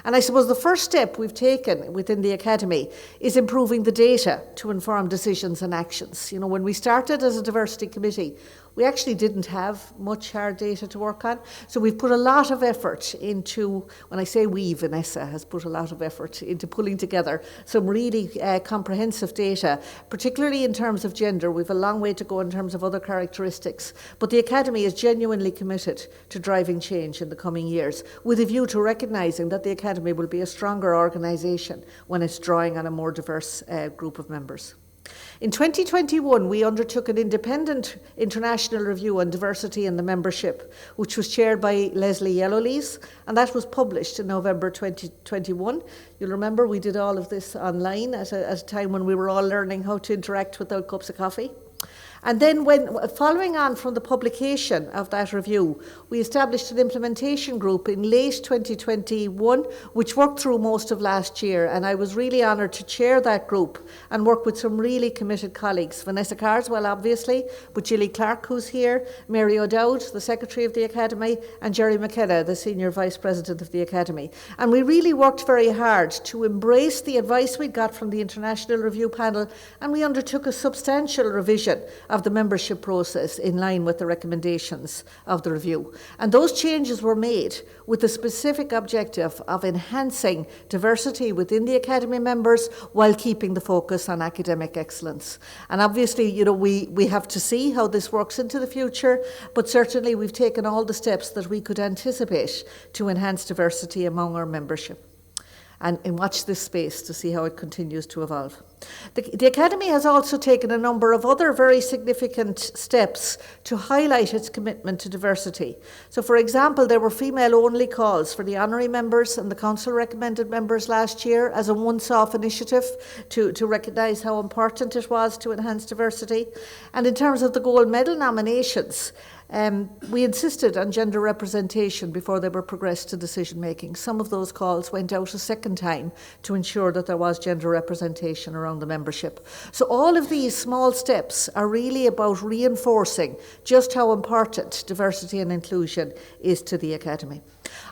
And I suppose the first step we've taken within the Academy is improving the data to inform decisions and actions. When we started as a diversity committee, we actually didn't have much hard data to work on. So we've put a lot of effort into, when I say we, Vanessa has put a lot of effort into pulling together some really comprehensive data, particularly in terms of gender. We've a long way to go in terms of other characteristics. But the Academy is genuinely committed to driving change in the coming years, with a view to recognising that the Academy will be a stronger organisation when it's drawing on a more diverse group of members. In 2021, we undertook an independent international review on diversity in the membership, which was chaired by Leslie Yellowlees, and that was published in November 2021. You'll remember we did all of this online at a time when we were all learning how to interact without cups of coffee. And then following on from the publication of that review, we established an implementation group in late 2021, which worked through most of last year. And I was really honoured to chair that group and work with some really committed colleagues. Vanessa Carswell, obviously, but Gilly Clark, who's here, Mary O'Dowd, the Secretary of the Academy, and Jerry McKenna, the Senior Vice President of the Academy. And we really worked very hard to embrace the advice we got from the International Review Panel, and we undertook a substantial revision of the membership process in line with the recommendations of the review. And those changes were made with the specific objective of enhancing diversity within the Academy members while keeping the focus on academic excellence. And obviously, we have to see how this works into the future, but certainly we've taken all the steps that we could anticipate to enhance diversity among our membership. And watch this space to see how it continues to evolve. The Academy has also taken a number of other very significant steps to highlight its commitment to diversity. So, for example, there were female-only calls for the honorary members and the council-recommended members last year as a once-off initiative to recognise how important it was to enhance diversity. And in terms of the gold medal nominations, we insisted on gender representation before they were progressed to decision making. Some of those calls went out a second time to ensure that there was gender representation around the membership. So all of these small steps are really about reinforcing just how important diversity and inclusion is to the Academy.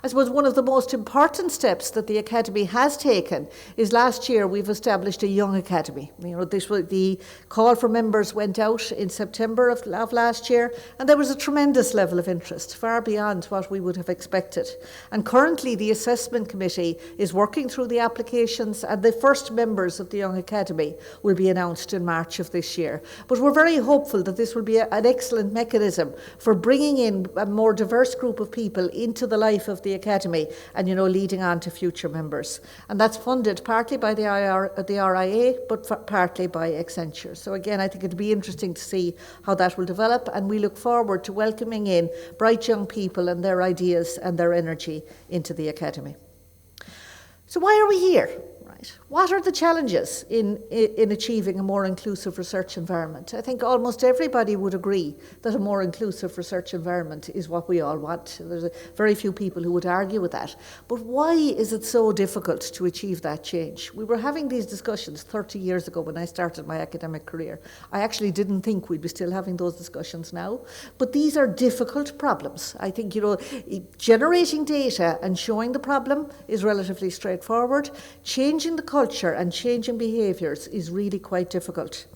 I suppose one of the most important steps that the Academy has taken is last year we've established a Young Academy. The call for members went out in September of last year, and there was a tremendous level of interest, far beyond what we would have expected. And currently the assessment committee is working through the applications, and the first members of the Young Academy will be announced in March of this year. But we're very hopeful that this will be an excellent mechanism for bringing in a more diverse group of people into the life of the Academy and, leading on to future members. And that's funded partly by the RIA, but partly by Accenture. So again, I think it'll be interesting to see how that will develop, and we look forward to welcoming in bright young people and their ideas and their energy into the Academy. So why are we here? What are the challenges in achieving a more inclusive research environment? I think almost everybody would agree that a more inclusive research environment is what we all want. There's very few people who would argue with that. But why is it so difficult to achieve that change? We were having these discussions 30 years ago when I started my academic career. I actually didn't think we'd be still having those discussions now. But these are difficult problems. I think, generating data and showing the problem is relatively straightforward. Changing the culture and changing behaviours is really quite difficult.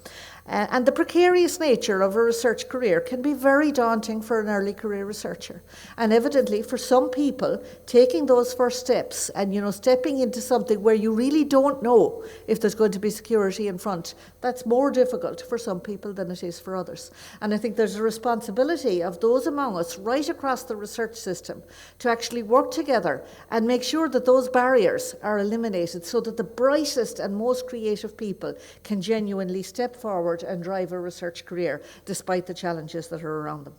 And the precarious nature of a research career can be very daunting for an early career researcher. And evidently, for some people, taking those first steps and, stepping into something where you really don't know if there's going to be security in front, that's more difficult for some people than it is for others. And I think there's a responsibility of those among us right across the research system to actually work together and make sure that those barriers are eliminated so that the brightest and most creative people can genuinely step forward and drive a research career despite the challenges that are around them.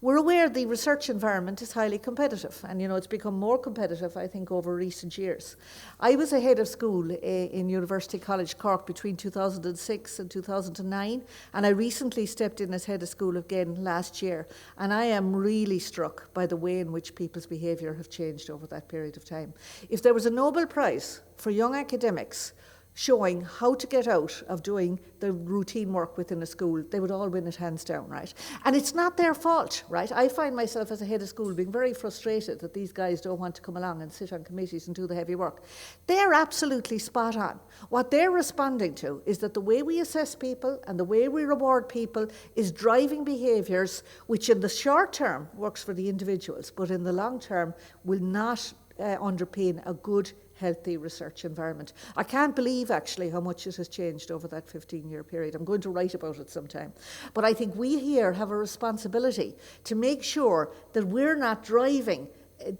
We're aware the research environment is highly competitive, and it's become more competitive, I think, over recent years. I was a head of school in University College Cork between 2006 and 2009, and I recently stepped in as head of school again last year, and I am really struck by the way in which people's behaviour have changed over that period of time. If there was a Nobel Prize for young academics showing how to get out of doing the routine work within a school, they would all win it hands down, right? And it's not their fault, right? I find myself as a head of school being very frustrated that these guys don't want to come along and sit on committees and do the heavy work. They're absolutely spot on. What they're responding to is that the way we assess people and the way we reward people is driving behaviours which in the short term works for the individuals, but in the long term will not underpin a good, healthy research environment. I can't believe actually how much it has changed over that 15-year period. I'm going to write about it sometime. But I think we here have a responsibility to make sure that we're not driving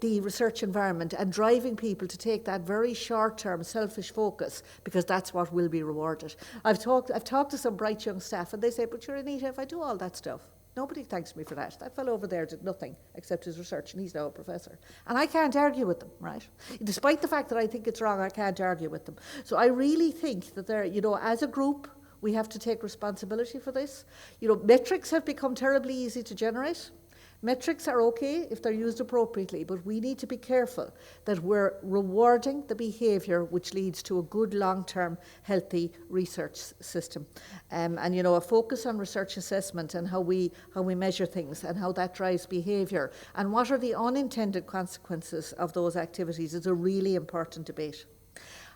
the research environment and driving people to take that very short-term selfish focus, because that's what will be rewarded. I've talked to some bright young staff and they say, but sure, Anita, if I do all that stuff, nobody thanks me for that. That fellow over there did nothing except his research, and he's now a professor. And I can't argue with them, right? Despite the fact that I think it's wrong, I can't argue with them. So I really think that they're, as a group, we have to take responsibility for this. Metrics have become terribly easy to generate. Metrics are okay if they're used appropriately, but we need to be careful that we're rewarding the behaviour which leads to a good long-term healthy research system. And a focus on research assessment and how we measure things and how that drives behaviour and what are the unintended consequences of those activities is a really important debate.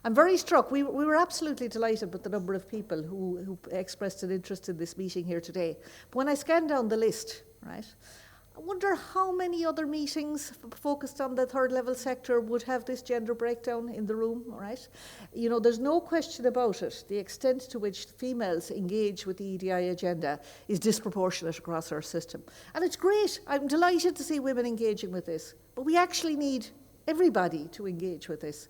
I'm very struck. We were absolutely delighted with the number of people who expressed an interest in this meeting here today. But when I scanned down the list, right, I wonder how many other meetings focused on the third level sector would have this gender breakdown in the room, right? There's no question about it. The extent to which females engage with the EDI agenda is disproportionate across our system. And it's great. I'm delighted to see women engaging with this. But we actually need everybody to engage with this.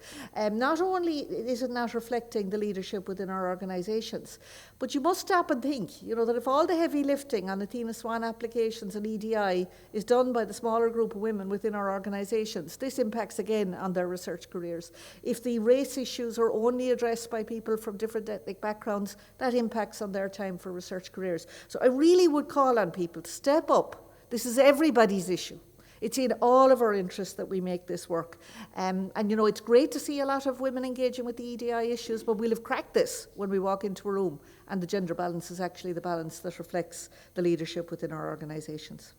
Not only is it not reflecting the leadership within our organisations, but you must stop and think, that if all the heavy lifting on Athena Swan applications and EDI is done by the smaller group of women within our organisations, this impacts again on their research careers. If the race issues are only addressed by people from different ethnic backgrounds, that impacts on their time for research careers. So I really would call on people to step up. This is everybody's issue. It's in all of our interests that we make this work. And it's great to see a lot of women engaging with the EDI issues, but we'll have cracked this when we walk into a room and the gender balance is actually the balance that reflects the leadership within our organisations.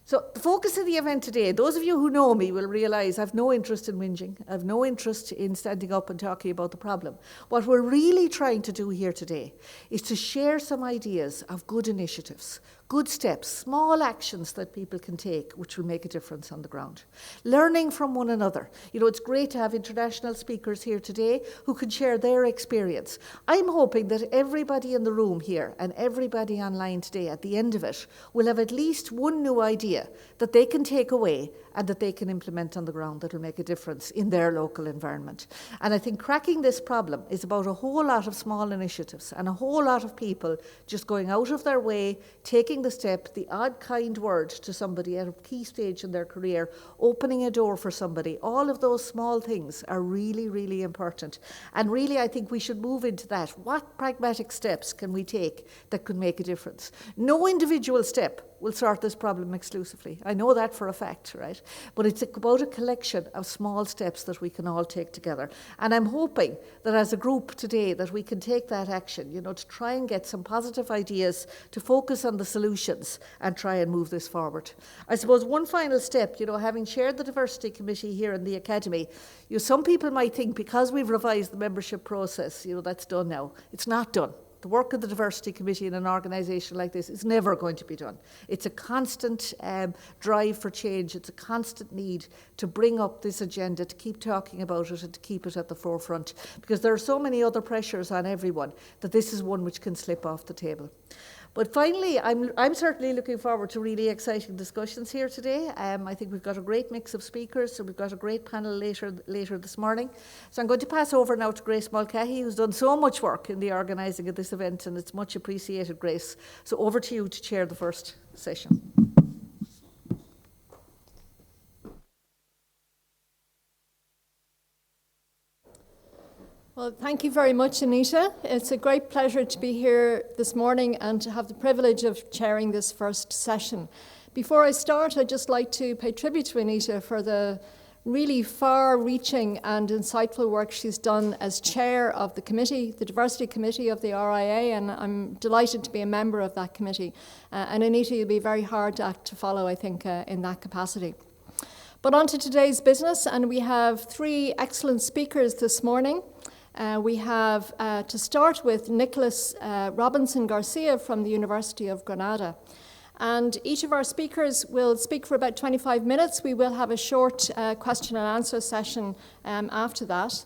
So the focus of the event today, those of you who know me will realise I've no interest in whinging. I've no interest in standing up and talking about the problem. What we're really trying to do here today is to share some ideas of good initiatives, good steps, small actions that people can take which will make a difference on the ground. Learning from one another. It's great to have international speakers here today who can share their experience. I'm hoping that everybody in the room here and everybody online today at the end of it will have at least one new idea that they can take away and that they can implement on the ground that will make a difference in their local environment. And I think cracking this problem is about a whole lot of small initiatives and a whole lot of people just going out of their way, taking the step, the odd kind word to somebody at a key stage in their career, opening a door for somebody. All of those small things are really, really important. And really, I think we should move into that. What pragmatic steps can we take that could make a difference? No individual step will sort this problem exclusively. I know that for a fact, right? But it's about a collection of small steps that we can all take together. And I'm hoping that as a group today that we can take that action, to try and get some positive ideas, to focus on the solutions and try and move this forward. I suppose one final step, having chaired the Diversity Committee here in the Academy, some people might think because we've revised the membership process, that's done now. It's not done. The work of the Diversity Committee in an organisation like this is never going to be done. It's a constant drive for change. It's a constant need to bring up this agenda, to keep talking about it and to keep it at the forefront, because there are so many other pressures on everyone that this is one which can slip off the table. But finally, I'm certainly looking forward to really exciting discussions here today. I think we've got a great mix of speakers, so we've got a great panel later this morning. So I'm going to pass over now to Grace Mulcahy, who's done so much work in the organising of this event, and it's much appreciated, Grace. So over to you to chair the first session. Well, thank you very much, Anita. It's a great pleasure to be here this morning and to have the privilege of chairing this first session. Before I start, I'd just like to pay tribute to Anita for the really far-reaching and insightful work she's done as chair of the committee, the Diversity Committee of the RIA, and I'm delighted to be a member of that committee. And Anita, you'll be very hard act to follow, I think, in that capacity. But on to today's business, and we have three excellent speakers this morning. We have, to start with, Nicholas Robinson Garcia from the University of Granada. And each of our speakers will speak for about 25 minutes. We will have a short question and answer session after that.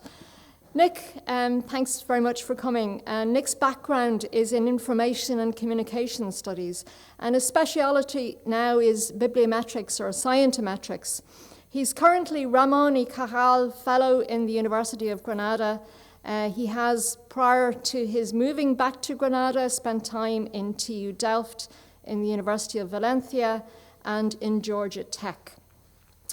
Nick, thanks very much for coming. Nick's background is in information and communication studies, and his speciality now is bibliometrics or scientometrics. He's currently Ramon y Cajal Fellow in the University of Granada. He has, prior to his moving back to Granada, spent time in TU Delft, in the University of Valencia, and in Georgia Tech.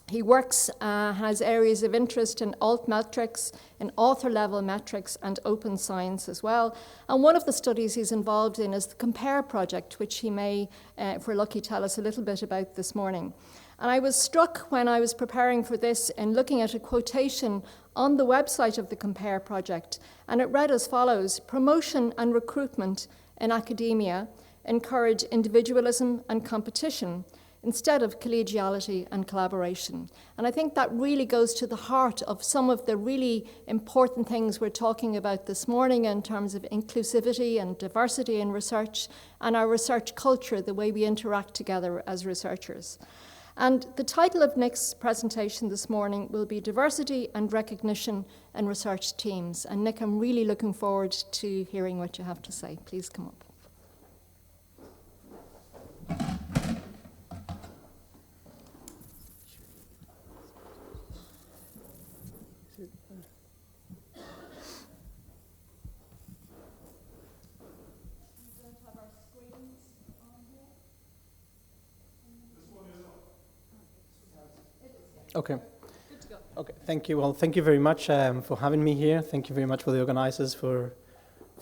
He works, has areas of interest in altmetrics, in author-level metrics, and open science as well. And one of the studies he's involved in is the COMPARE project, which he may, if we're lucky, tell us a little bit about this morning. And I was struck when I was preparing for this in looking at a quotation on the website of the COMPARE project, and it read as follows: "Promotion and recruitment in academia encourage individualism and competition instead of collegiality and collaboration." And I think that really goes to the heart of some of the really important things we're talking about this morning in terms of inclusivity and diversity in research and our research culture, the way we interact together as researchers. And the title of Nick's presentation this morning will be Diversity and Recognition in Research Teams. And Nick, I'm really looking forward to hearing what you have to say. Please come up. Okay. Good to go. Okay. Thank you. Well, thank you very much for having me here. Thank you very much for the organizers for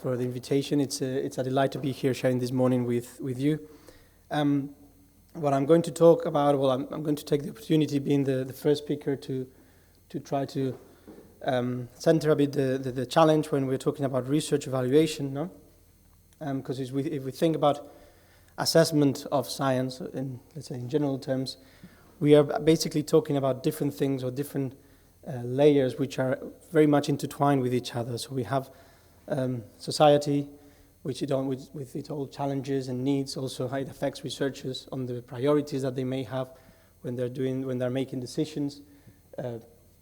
the invitation. It's a delight to be here sharing this morning with you. What I'm going to talk about, well, I'm going to take the opportunity, being the first speaker, to try to center a bit the challenge when we're talking about research evaluation, no? Because if we think about assessment of science, let's say in general terms, we are basically talking about different things or different layers which are very much intertwined with each other. So we have society, with its all challenges and needs, also how it affects researchers on the priorities that they may have when they're making decisions,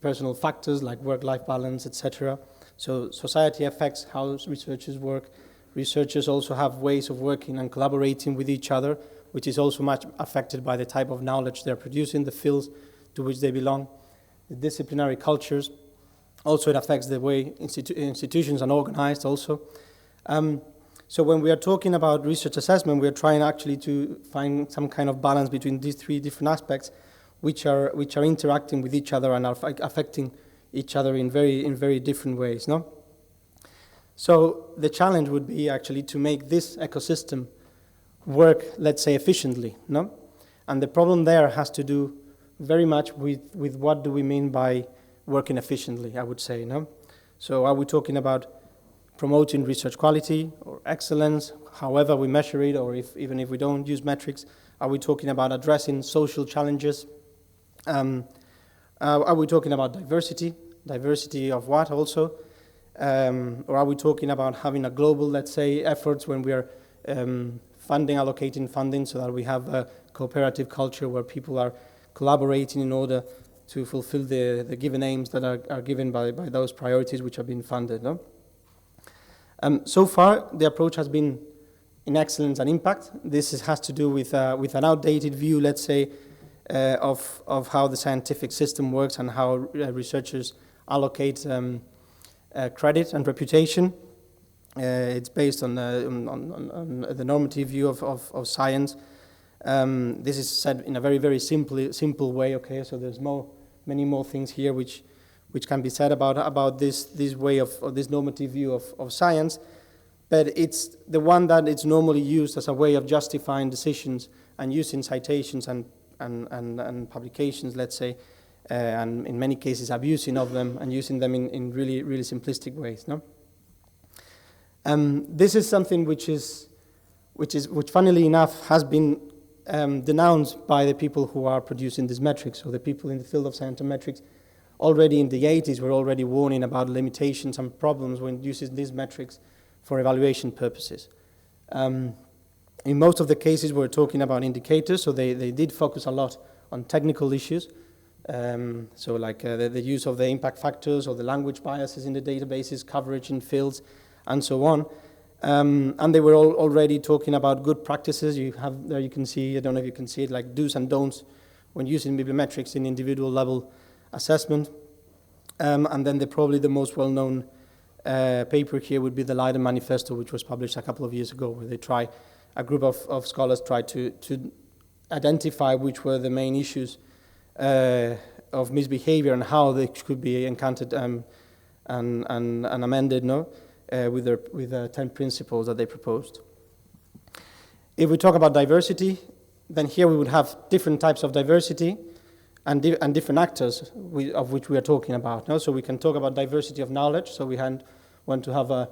personal factors like work-life balance, etc. So society affects how researchers work. Researchers also have ways of working and collaborating with each other, which is also much affected by the type of knowledge they're producing, the fields to which they belong, the disciplinary cultures. Also, it affects the way institutions are organized also. So when we are talking about research assessment, we are trying actually to find some kind of balance between these three different aspects which are interacting with each other and are affecting each other in very different ways, no? So the challenge would be actually to make this ecosystem work, let's say, efficiently, no? And the problem there has to do very much with what do we mean by working efficiently, I would say, no? So are we talking about promoting research quality or excellence, however we measure it, or even if we don't use metrics? Are we talking about addressing social challenges? Are we talking about diversity? Diversity of what also? Or are we talking about having a global, let's say, efforts when we are allocating funding so that we have a cooperative culture where people are collaborating in order to fulfill the given aims that are given by those priorities which have been funded, no? So far, the approach has been in excellence and impact. This has to do with an outdated view, let's say, of how the scientific system works and how researchers allocate credit and reputation. It's based on the normative view of science. This is said in a very simple way. Okay, so there's many more things here which can be said about this way of this normative view of science, but it's the one that it's normally used as a way of justifying decisions and using citations and publications, let's say, and in many cases abusing of them and using them in really, really simplistic ways. No? This is something which funnily enough has been denounced by the people who are producing these metrics, or the people in the field of scientometrics. Already in the 80s, we're already warning about limitations and problems when using these metrics for evaluation purposes. In most of the cases, we're talking about indicators, so they did focus a lot on technical issues. So like the use of the impact factors or the language biases in the databases, coverage in fields, and so on. And they were already talking about good practices. You have there, you can see, I don't know if you can see it, like do's and don'ts when using bibliometrics in individual level assessment. And then probably the most well-known paper here would be the Leiden Manifesto, which was published a couple of years ago, where a group of scholars tried to identify which were the main issues of misbehavior and how they could be encountered and amended, with the 10 principles that they proposed. If we talk about diversity, then here we would have different types of diversity and different actors of which we are talking about. No? So we can talk about diversity of knowledge. So we want to have a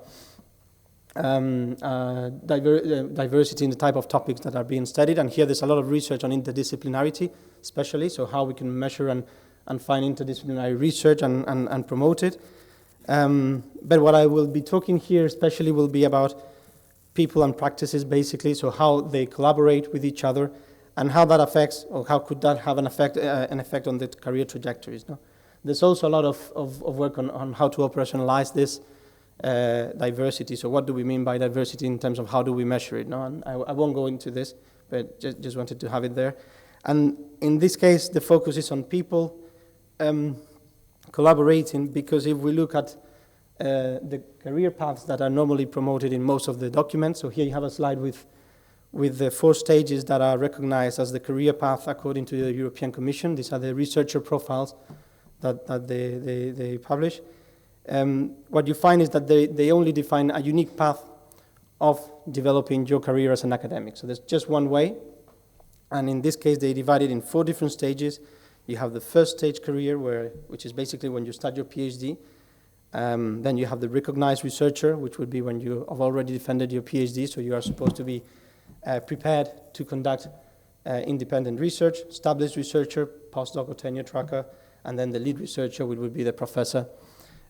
diversity in the type of topics that are being studied. And here there's a lot of research on interdisciplinarity, especially, so how we can measure and find interdisciplinary research and promote it. But what I will be talking here especially will be about people and practices, basically, so how they collaborate with each other and how that affects, or how could that have an effect on the career trajectories. No? There's also a lot of work on how to operationalize this diversity. So what do we mean by diversity in terms of how do we measure it? No? And I won't go into this, but just wanted to have it there. And in this case, the focus is on people collaborating, because if we look at the career paths that are normally promoted in most of the documents, so here you have a slide with the 4 stages that are recognized as the career path according to the European Commission. These are the researcher profiles that they publish. What you find is that they only define a unique path of developing your career as an academic. So there's just one way, and in this case they divide it in 4 different stages. You have the first stage career, which is basically when you start your PhD. Then you have the recognized researcher, which would be when you have already defended your PhD, so you are supposed to be prepared to conduct independent research. Established researcher, postdoc or tenure tracker, and then the lead researcher, which would be the professor.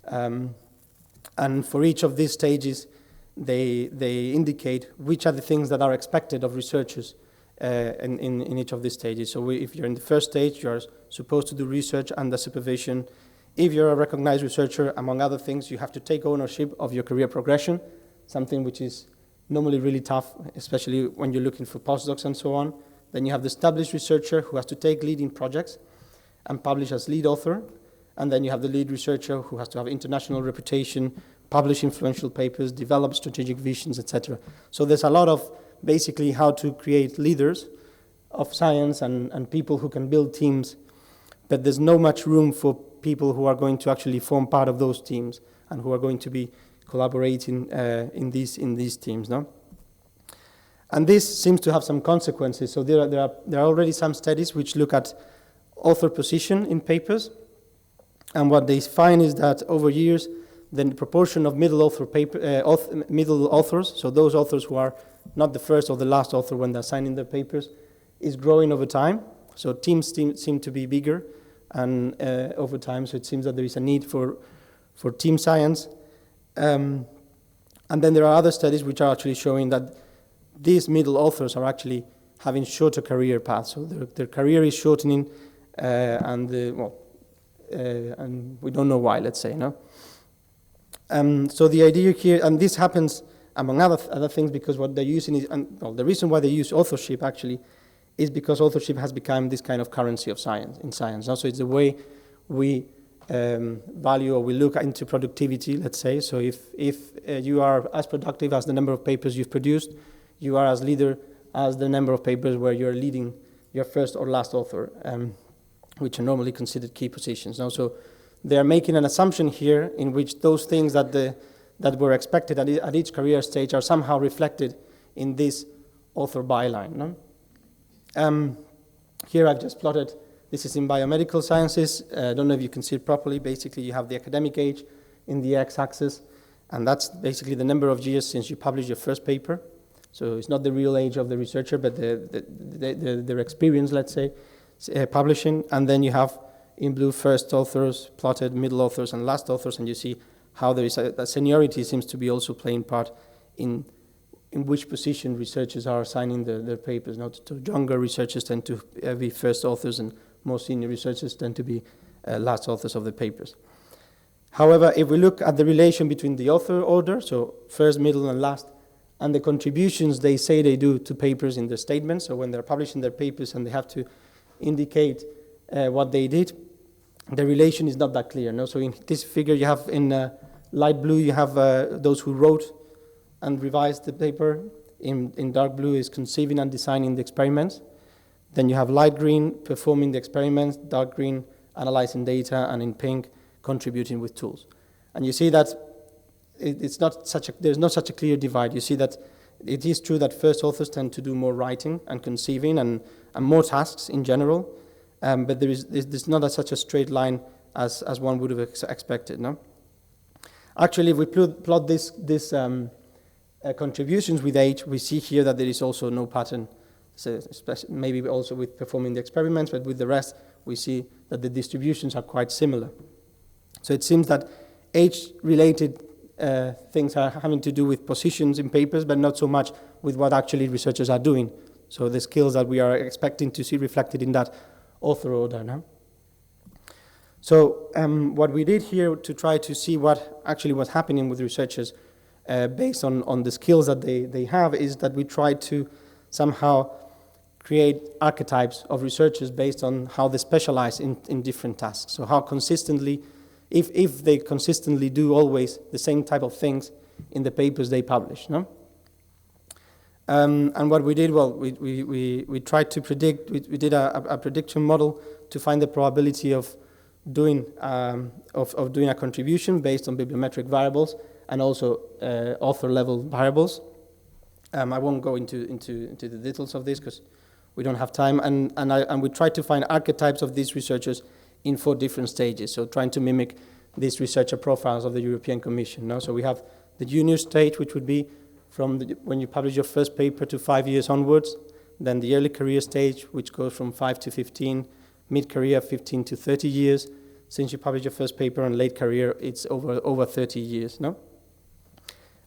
And for each of these stages, they indicate which are the things that are expected of researchers in each of these stages. So if you're in the first stage, you're supposed to do research under supervision. If you're a recognized researcher, among other things, you have to take ownership of your career progression, something which is normally really tough, especially when you're looking for postdocs and so on. Then you have the established researcher who has to take lead in projects and publish as lead author. And then you have the lead researcher who has to have international reputation, publish influential papers, develop strategic visions, etc. So there's a lot of basically how to create leaders of science and people who can build teams, but there's no much room for people who are going to actually form part of those teams and who are going to be collaborating in these teams. No? And this seems to have some consequences. So there are already some studies which look at author position in papers, and what they find is that over years, the proportion of middle authors, so those authors who are not the first or the last author when they're signing their papers, is growing over time. So teams seem to be bigger and over time, so it seems that there is a need for team science. And then there are other studies which are actually showing that these middle authors are actually having shorter career paths. So their career is shortening, and we don't know why, let's say, no? So the idea here, and this happens among other things, because what they're using is, the reason why they use authorship actually is because authorship has become this kind of currency of science, in science. So it's the way we value or we look into productivity, let's say. So if you are as productive as the number of papers you've produced, you are as leader as the number of papers where you're leading your first or last author, which are normally considered key positions. Now, so they are making an assumption here in which those things that were expected at each career stage are somehow reflected in this author byline. No? Here I've just plotted This is in biomedical sciences. I don't know if you can see it properly. Basically, you have the academic age in the x-axis, and that's basically the number of years since you published your first paper. So it's not the real age of the researcher, but their experience, let's say, publishing. And then you have in blue first authors plotted, middle authors, and last authors, and you see how there is that seniority seems to be also playing part in which position researchers are assigning their papers. Not to younger researchers tend to be first authors, and more senior researchers tend to be last authors of the papers. However, if we look at the relation between the author order, so first, middle, and last, and the contributions they say they do to papers in their statements, so when they're publishing their papers and they have to indicate what they did, the relation is not that clear. No? So in this figure you have in light blue you have those who wrote and revised the paper. In dark blue is conceiving and designing the experiments. Then you have light green performing the experiments, dark green analyzing data, and in pink contributing with tools. And you see that there's not such a clear divide. You see that it is true that first authors tend to do more writing and conceiving and more tasks in general, but there's not such a straight line as one would have expected. No? Actually, if we plot this contributions with age, we see here that there is also no pattern. So maybe also with performing the experiments, but with the rest, we see that the distributions are quite similar. So it seems that age-related things are having to do with positions in papers, but not so much with what actually researchers are doing. So the skills that we are expecting to see reflected in that author order. No? So what we did here to try to see what actually was happening with researchers based on the skills that they have is that we tried to somehow create archetypes of researchers based on how they specialize in different tasks. So how consistently, if they consistently do always the same type of things in the papers they publish. No? And what we did, well, we tried to predict, we did a prediction model to find the probability of doing a contribution based on bibliometric variables and also author level variables. I won't go into the details of this because we don't have time. And we tried to find archetypes of these researchers in 4 different stages, so trying to mimic these researcher profiles of the European Commission. No? So we have the junior stage, which would be from when you publish your first paper to 5 years onwards, then the early career stage, which goes from 5 to 15, mid-career 15 to 30 years, since you publish your first paper, and late career, it's over 30 years. No?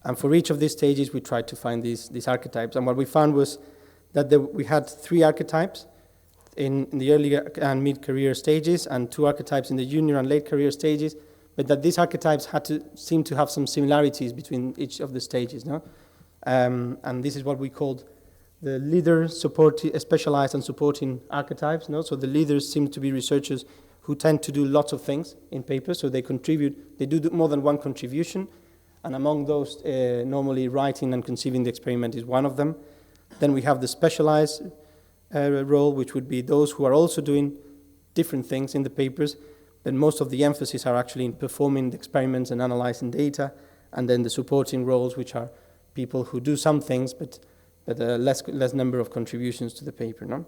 And for each of these stages, we tried to find these archetypes. And what we found was that we had 3 archetypes in the early and mid-career stages, and 2 archetypes in the junior and late career stages, but that these archetypes seem to have some similarities between each of the stages. No? And this is what we called the leader, specialized and supporting archetypes. No? So the leaders seem to be researchers who tend to do lots of things in papers, so they do more than one contribution, and among those, normally writing and conceiving the experiment is one of them. Then we have the specialized role, which would be those who are also doing different things in the papers, but most of the emphasis are actually in performing the experiments and analyzing data, and then the supporting roles, which are people who do some things, but less number of contributions to the paper. No?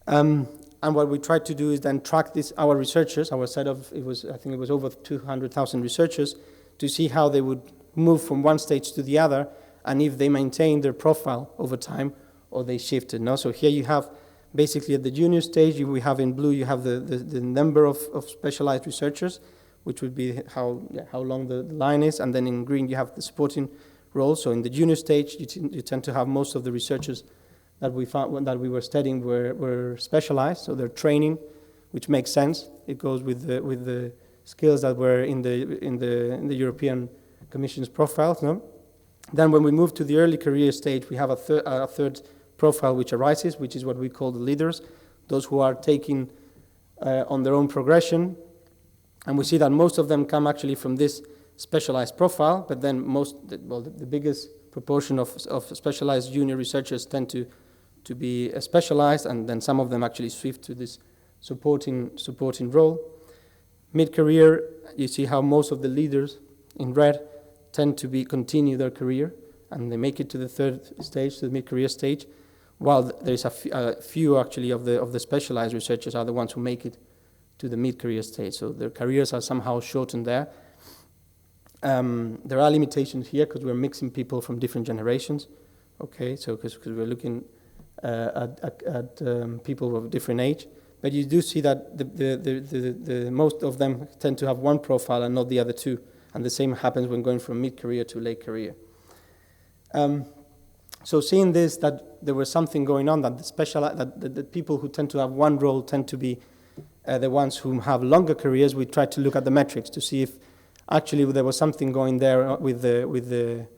And what we tried to do is then track our researchers, our set of, I think it was over 200,000 researchers, to see how they would move from one stage to the other, and if they maintained their profile over time or they shifted. No? So here you have basically at the junior stage, we have in blue, you have the number of specialized researchers, which would be how long the line is, and then in green you have the supporting roles. So in the junior stage, you tend to have most of the researchers that we found that we were studying were specialized, so they're training, which makes sense. It goes with the skills that were in the European Commission's profiles. No? Then when we move to the early career stage, we have a third profile which arises, which is what we call the leaders, those who are taking on their own progression. And we see that most of them come actually from this specialized profile, but then the biggest proportion of specialized junior researchers tend to be specialized, and then some of them actually shift to this supporting role. Mid-career, you see how most of the leaders in red tend to continue their career, and they make it to the third stage, to the mid-career stage, while there is a few actually of the specialized researchers are the ones who make it to the mid-career stage. So their careers are somehow shortened there. There are limitations here because we're mixing people from different generations. Okay, so because we're looking at people of different age, but you do see that the most of them tend to have one profile and not the other two, and the same happens when going from mid-career to late career. So seeing this, that there was something going on, that the people who tend to have one role tend to be the ones who have longer careers, we tried to look at the metrics to see if actually there was something going there with the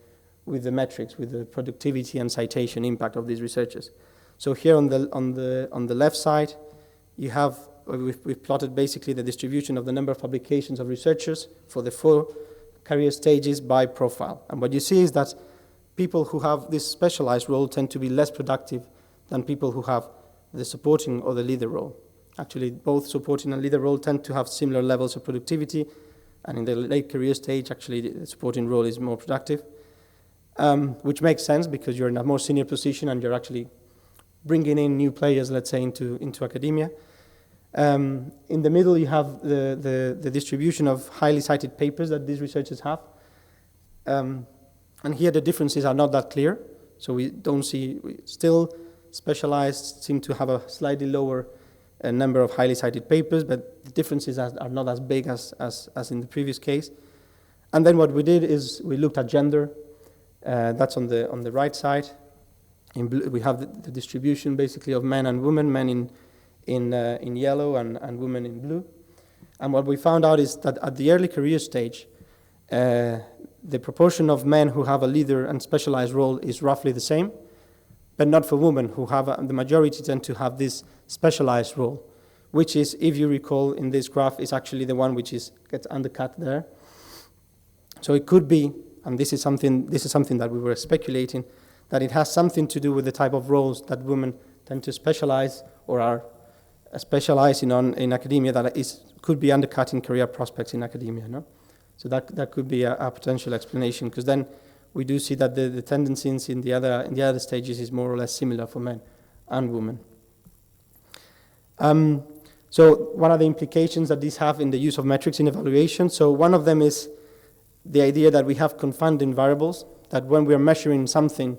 metrics, with the productivity and citation impact of these researchers. So here on the left side, you have we've plotted basically the distribution of the number of publications of researchers for the 4 career stages by profile. And what you see is that people who have this specialized role tend to be less productive than people who have the supporting or the leader role. Actually, both supporting and leader role tend to have similar levels of productivity, and in the late career stage, actually, the supporting role is more productive, which makes sense because you're in a more senior position and you're actually bringing in new players, let's say, into academia. In the middle, you have the distribution of highly cited papers that these researchers have. And here the differences are not that clear. So we don't see, still specialized seem to have a slightly lower number of highly cited papers, but the differences are not as big as in the previous case. And then what we did is we looked at gender. That's on the right side. In blue, we have the distribution basically of men and women, men in yellow and women in blue. And what we found out is that at the early career stage, the proportion of men who have a leader and specialized role is roughly the same, but not for women who have, the majority tend to have this specialized role, which is, if you recall in this graph, is actually the one which gets undercut there. So it could be, and this is something that we were speculating, that it has something to do with the type of roles that women tend to specialize or are specializing on in academia that could be undercutting career prospects in academia. No? So that could be a potential explanation, because then we do see that the tendencies in the other stages is more or less similar for men and women. So one of the implications that these have in the use of metrics in evaluation, so one of them is the idea that we have confounding variables, that when we are measuring something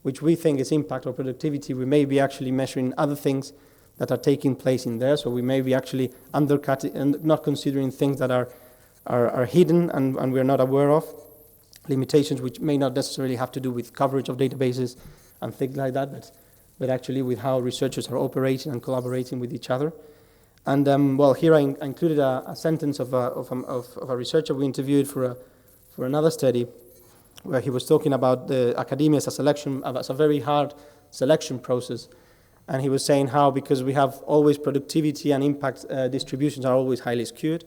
which we think is impact or productivity, we may be actually measuring other things that are taking place in there. So we may be actually undercutting and not considering things that are hidden and we're not aware of, limitations which may not necessarily have to do with coverage of databases and things like that, but actually with how researchers are operating and collaborating with each other. And well, here I included a sentence of a researcher we interviewed for another study, where he was talking about the academia as a very hard selection process. And he was saying how, because we have always productivity and impact distributions are always highly skewed,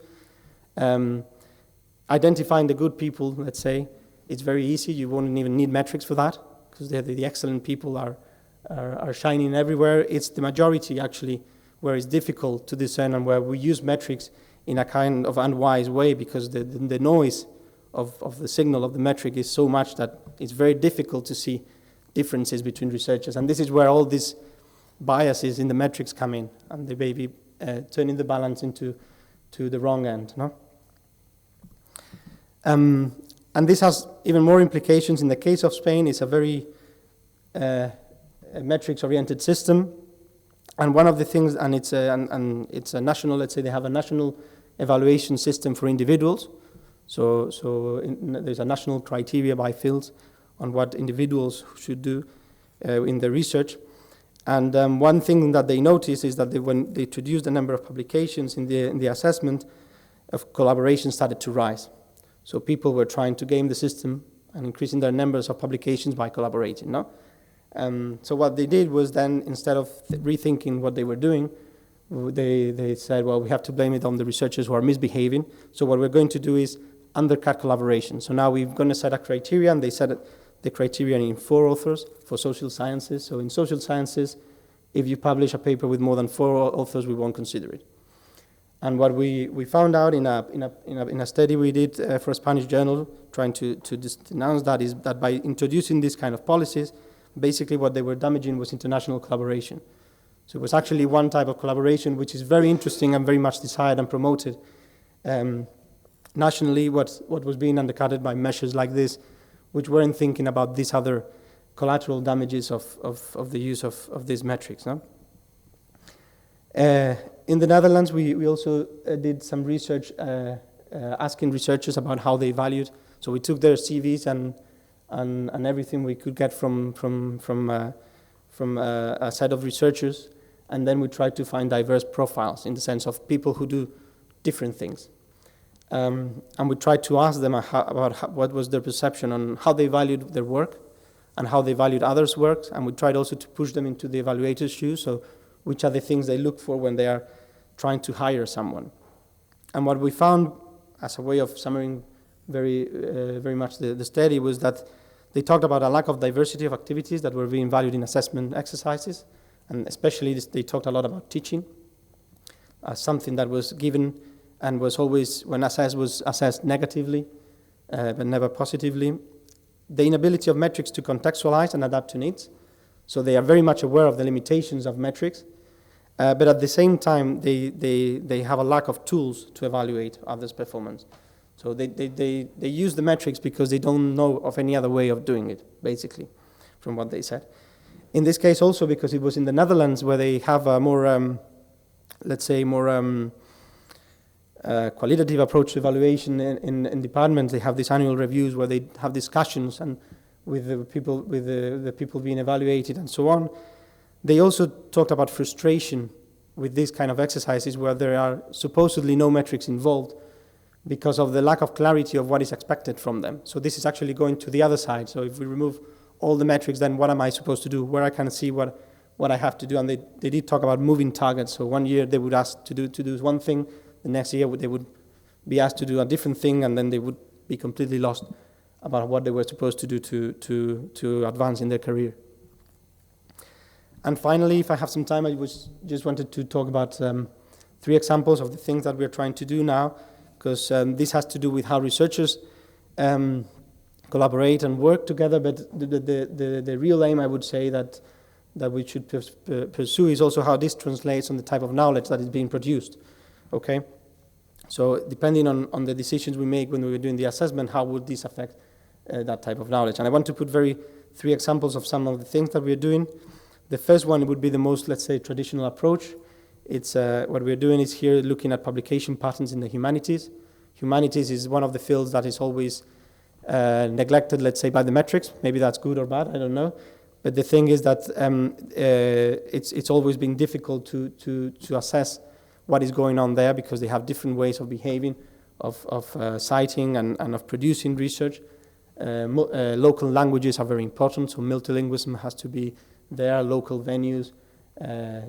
identifying the good people, let's say, it's very easy. You won't even need metrics for that, because the excellent people are shining everywhere. It's the majority, actually, where it's difficult to discern and where we use metrics in a kind of unwise way, because the noise of the signal of the metric is so much that it's very difficult to see differences between researchers. And this is where all these biases in the metrics come in, and they may be turning the balance into the wrong end. No? And this has even more implications. In the case of Spain, it's a very metrics-oriented system. And one of the things, and it's a national, let's say they have a national evaluation system for individuals. So there's a national criteria by fields on what individuals should do in their research. And one thing that they noticed is that when they introduced the number of publications in the assessment, of collaboration started to rise. So people were trying to game the system and increasing their numbers of publications by collaborating. No? So what they did was then, instead of rethinking what they were doing, they said, well, we have to blame it on the researchers who are misbehaving. So what we're going to do is undercut collaboration. So now we're going to set a criteria, and they set the criteria in 4 authors for social sciences. So in social sciences, if you publish a paper with more than 4 authors, we won't consider it. And what we found out in a study we did for a Spanish journal, trying to denounce that, is that by introducing these kind of policies, basically what they were damaging was international collaboration. So it was actually one type of collaboration which is very interesting and very much desired and promoted. Nationally, what was being undercutted by measures like this, which weren't thinking about these other collateral damages of the use of these metrics. No? In the Netherlands, we also did some research asking researchers about how they valued. So we took their CVs and everything we could get from a set of researchers, and then we tried to find diverse profiles in the sense of people who do different things. And we tried to ask them about what was their perception on how they valued their work and how they valued others' work, and we tried also to push them into the evaluator's shoes, so which are the things they look for when they are trying to hire someone. And what we found, as a way of summarizing very much the study, was that they talked about a lack of diversity of activities that were being valued in assessment exercises, and especially they talked a lot about teaching, something that was given and was always, when assessed, was assessed negatively, but never positively. The inability of metrics to contextualize and adapt to needs. So they are very much aware of the limitations of metrics, but at the same time, they have a lack of tools to evaluate others' performance. So they use the metrics because they don't know of any other way of doing it, basically, from what they said. In this case also because it was in the Netherlands where they have a more, let's say, more qualitative approach to evaluation in departments. They have these annual reviews where they have discussions and with the people being evaluated and so on. They also talked about frustration with these kind of exercises where there are supposedly no metrics involved because of the lack of clarity of what is expected from them. So this is actually going to the other side. So if we remove all the metrics, then what am I supposed to do? Where I can see what I have to do? And they did talk about moving targets. So one year they would ask to do one thing, the next year they would be asked to do a different thing, and then they would be completely lost about what they were supposed to do to advance in their career. And finally, if I have some time, I just wanted to talk about 3 examples of the things that we're trying to do now, because this has to do with how researchers collaborate and work together, but the real aim, I would say, that we should pursue is also how this translates on the type of knowledge that is being produced. Okay? So depending on the decisions we make when we're doing the assessment, how would this affect that type of knowledge? And I want to put 3 examples of some of the things that we're doing. The first one would be the most, let's say, traditional approach. It's what we're doing is here looking at publication patterns in the humanities. Humanities is one of the fields that is always neglected, let's say, by the metrics. Maybe that's good or bad, I don't know. But the thing is that it's always been difficult to assess what is going on there because they have different ways of behaving, of citing and of producing research. Local languages are very important, so multilingualism has to be there, local venues,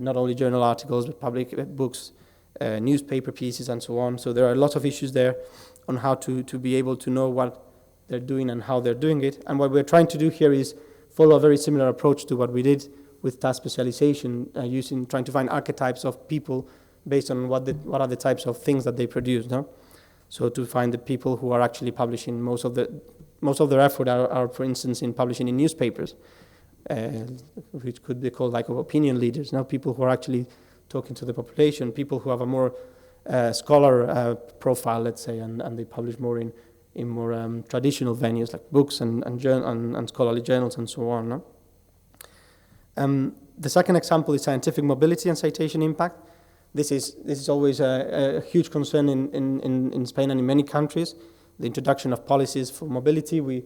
not only journal articles, but public books, newspaper pieces, and so on. So there are lots of issues there on how to be able to know what they're doing and how they're doing it. And what we're trying to do here is follow a very similar approach to what we did with task specialization, trying to find archetypes of people based on what are the types of things that they produce. No? So to find the people who are actually publishing, most of their effort are, for instance, in publishing in newspapers, which could be called like opinion leaders. Now, people who are actually talking to the population, people who have a more scholar profile, let's say, and they publish more in more traditional venues like books and scholarly journals and so on. No? The second example is scientific mobility and citation impact. This is always a huge concern in Spain and in many countries. The introduction of policies for mobility. We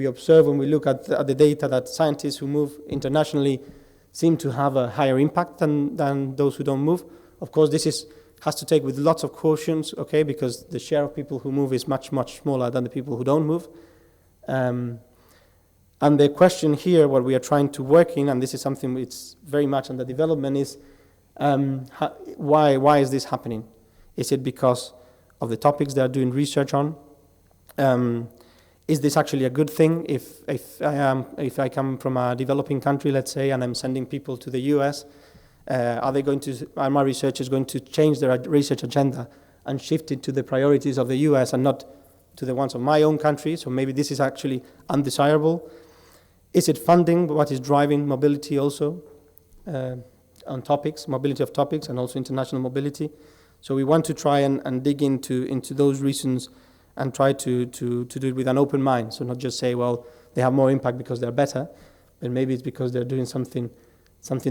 observe when we look at the data that scientists who move internationally seem to have a higher impact than those who don't move. Of course, this has to take with lots of cautions, okay, because the share of people who move is much, much smaller than the people who don't move. And the question here, what we are trying to work in, and this is something it's very much under development, is why is this happening? Is it because of the topics they are doing research on? Is this actually a good thing? If I come from a developing country, let's say, and I'm sending people to the US, are my researchers going to change their research agenda and shift it to the priorities of the US and not to the ones of my own country? So maybe this is actually undesirable. Is it funding? What is driving mobility also on topics, mobility of topics, and also international mobility? So we want to try and dig into those reasons and try to do it with an open mind. So not just say, well, they have more impact because they're better, but maybe it's because they're doing something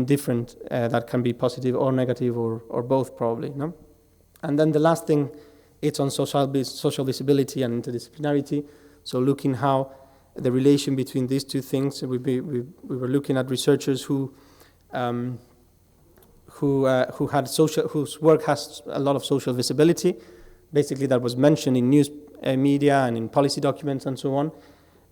different that can be positive or negative or both probably. No? And then the last thing, it's on social visibility and interdisciplinarity. So looking how the relation between these two things. We were looking at researchers who had whose work has a lot of social visibility. Basically, that was mentioned in news media and in policy documents and so on.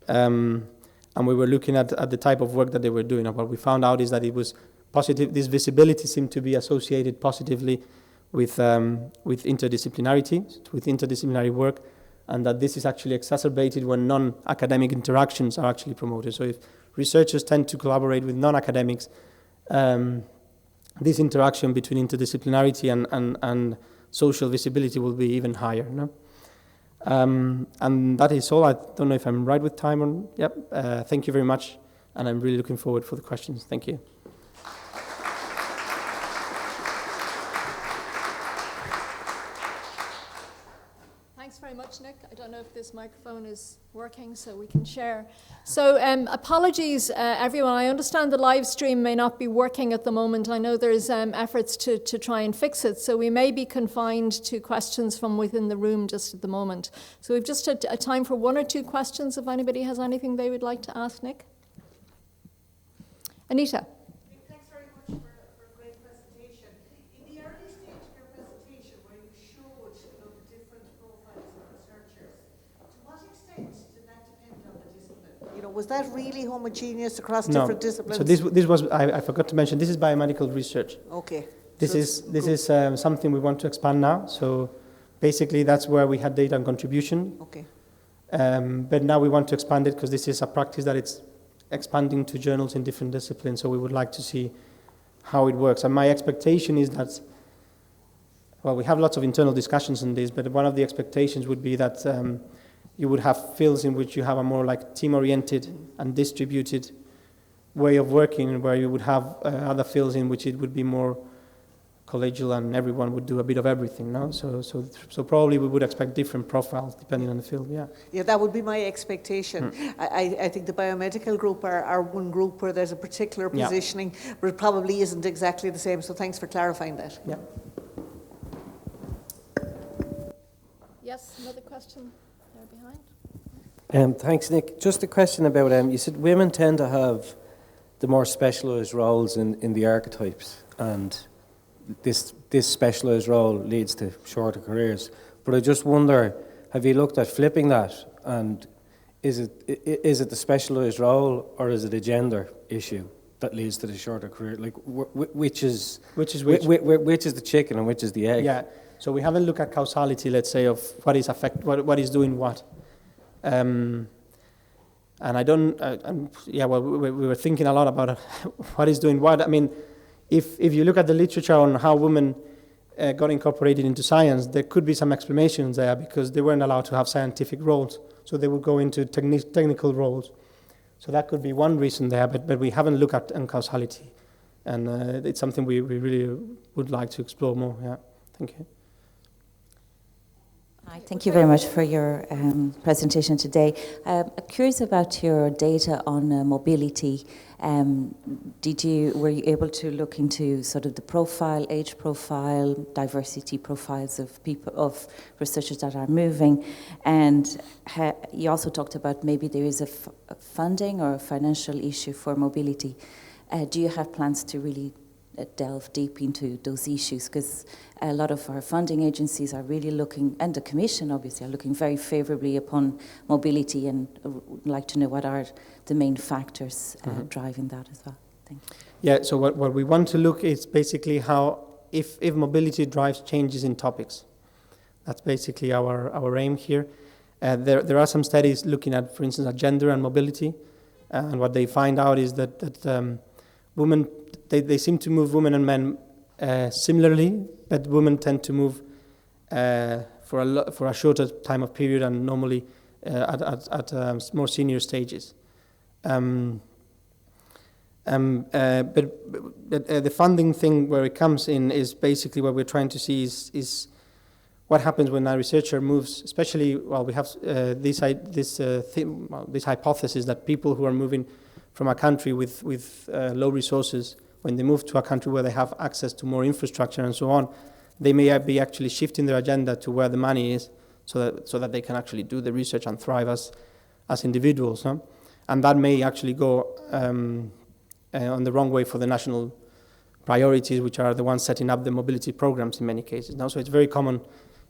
And we were looking at the type of work that they were doing. And what we found out is that it was positive. This visibility seemed to be associated positively with interdisciplinarity, with interdisciplinary work, and that this is actually exacerbated when non-academic interactions are actually promoted. So if researchers tend to collaborate with non-academics, this interaction between interdisciplinarity and social visibility will be even higher. No? And that is all. I don't know if I'm right with time. Yep. Thank you very much, and I'm really looking forward for the questions. Thank you. Thanks very much, Nick. I don't know if this microphone is working, so we can share. So apologies, everyone. I understand the live stream may not be working at the moment. I know there's efforts to try and fix it, so we may be confined to questions from within the room just at the moment. So we've just had a time for one or two questions, if anybody has anything they would like to ask Nick. Anita. Thanks very much for a great presentation. In the early stage of your presentation, where you showed the different profiles of researchers, to what extent did that depend on the discipline? Was that really homogeneous across different disciplines? So this was, I forgot to mention, this is biomedical research. Okay. This is something we want to expand now. So basically that's where we had data and contribution. Okay. But now we want to expand it because this is a practice that it's expanding to journals in different disciplines. So we would like to see how it works. And my expectation is that, well, we have lots of internal discussions on this, but one of the expectations would be that you would have fields in which you have a more like team-oriented and distributed way of working, where you would have other fields in which it would be more collegial and everyone would do a bit of everything, no? So probably we would expect different profiles depending on the field, yeah. Yeah, that would be my expectation. I think the biomedical group are one group where there's a particular positioning, but it probably isn't exactly the same, so thanks for clarifying that. Yeah. Yes, another question there behind. Thanks, Nick. Just a question about, you said women tend to have the more specialised roles in the archetypes, and this specialised role leads to shorter careers. But I just wonder, have you looked at flipping that? And is it the specialised role, or is it a gender issue that leads to the shorter career? Like, which is the chicken and which is the egg? Yeah. So we haven't looked at causality, let's say, of what is doing what. And I don't. Well, we were thinking a lot about what is doing what. I mean, if you look at the literature on how women got incorporated into science, there could be some explanations there because they weren't allowed to have scientific roles, so they would go into technical roles. So that could be one reason there, but we haven't looked at causality, and it's something we really would like to explore more. Yeah, thank you. Hi, thank you very much for your presentation today. I'm curious about your data on mobility. Were you able to look into sort of the profile, age profile, diversity profiles of people, of researchers that are moving? And you also talked about maybe there is a funding or a financial issue for mobility. Do you have plans to really delve deep into those issues? Because a lot of our funding agencies are really looking, and the Commission obviously are looking very favourably upon mobility, and would like to know what are the main factors driving that as well. Thank you. Yeah, so what we want to look is basically how, if mobility drives changes in topics. That's basically our aim here. There are some studies looking at, for instance, at gender and mobility, and what they find out is that women, they seem to move, women and men, similarly, but women tend to move for a shorter time of period and normally at more senior stages. But the funding thing where it comes in is basically what we're trying to see is what happens when a researcher moves, especially, well, we have this hypothesis that people who are moving from a country with low resources, when they move to a country where they have access to more infrastructure and so on, they may be actually shifting their agenda to where the money is, so that they can actually do the research and thrive as individuals. No? And that may actually go on the wrong way for the national priorities, which are the ones setting up the mobility programs in many cases. Now, so it's very common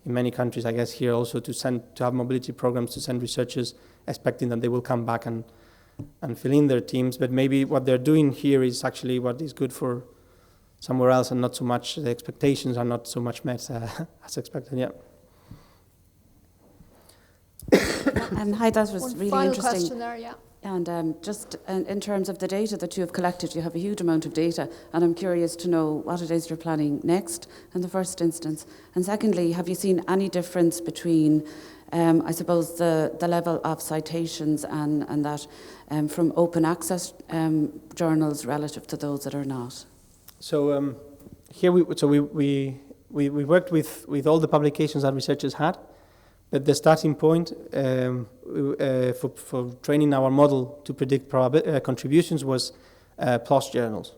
in many countries, I guess, here also to have mobility programs, to send researchers expecting that they will come back and fill in their teams. But maybe what they're doing here is actually what is good for somewhere else, and not so much, the expectations are not so much met as expected, yeah. And hi, that was really final interesting. Question there, yeah. And just in terms of the data that you have collected, you have a huge amount of data, and I'm curious to know what it is you're planning next in the first instance. And secondly, have you seen any difference between, I suppose, the level of citations and that from open access journals relative to those that are not? So here we worked with all the publications that researchers had. But the starting point for training our model to predict contributions was PLOS journals,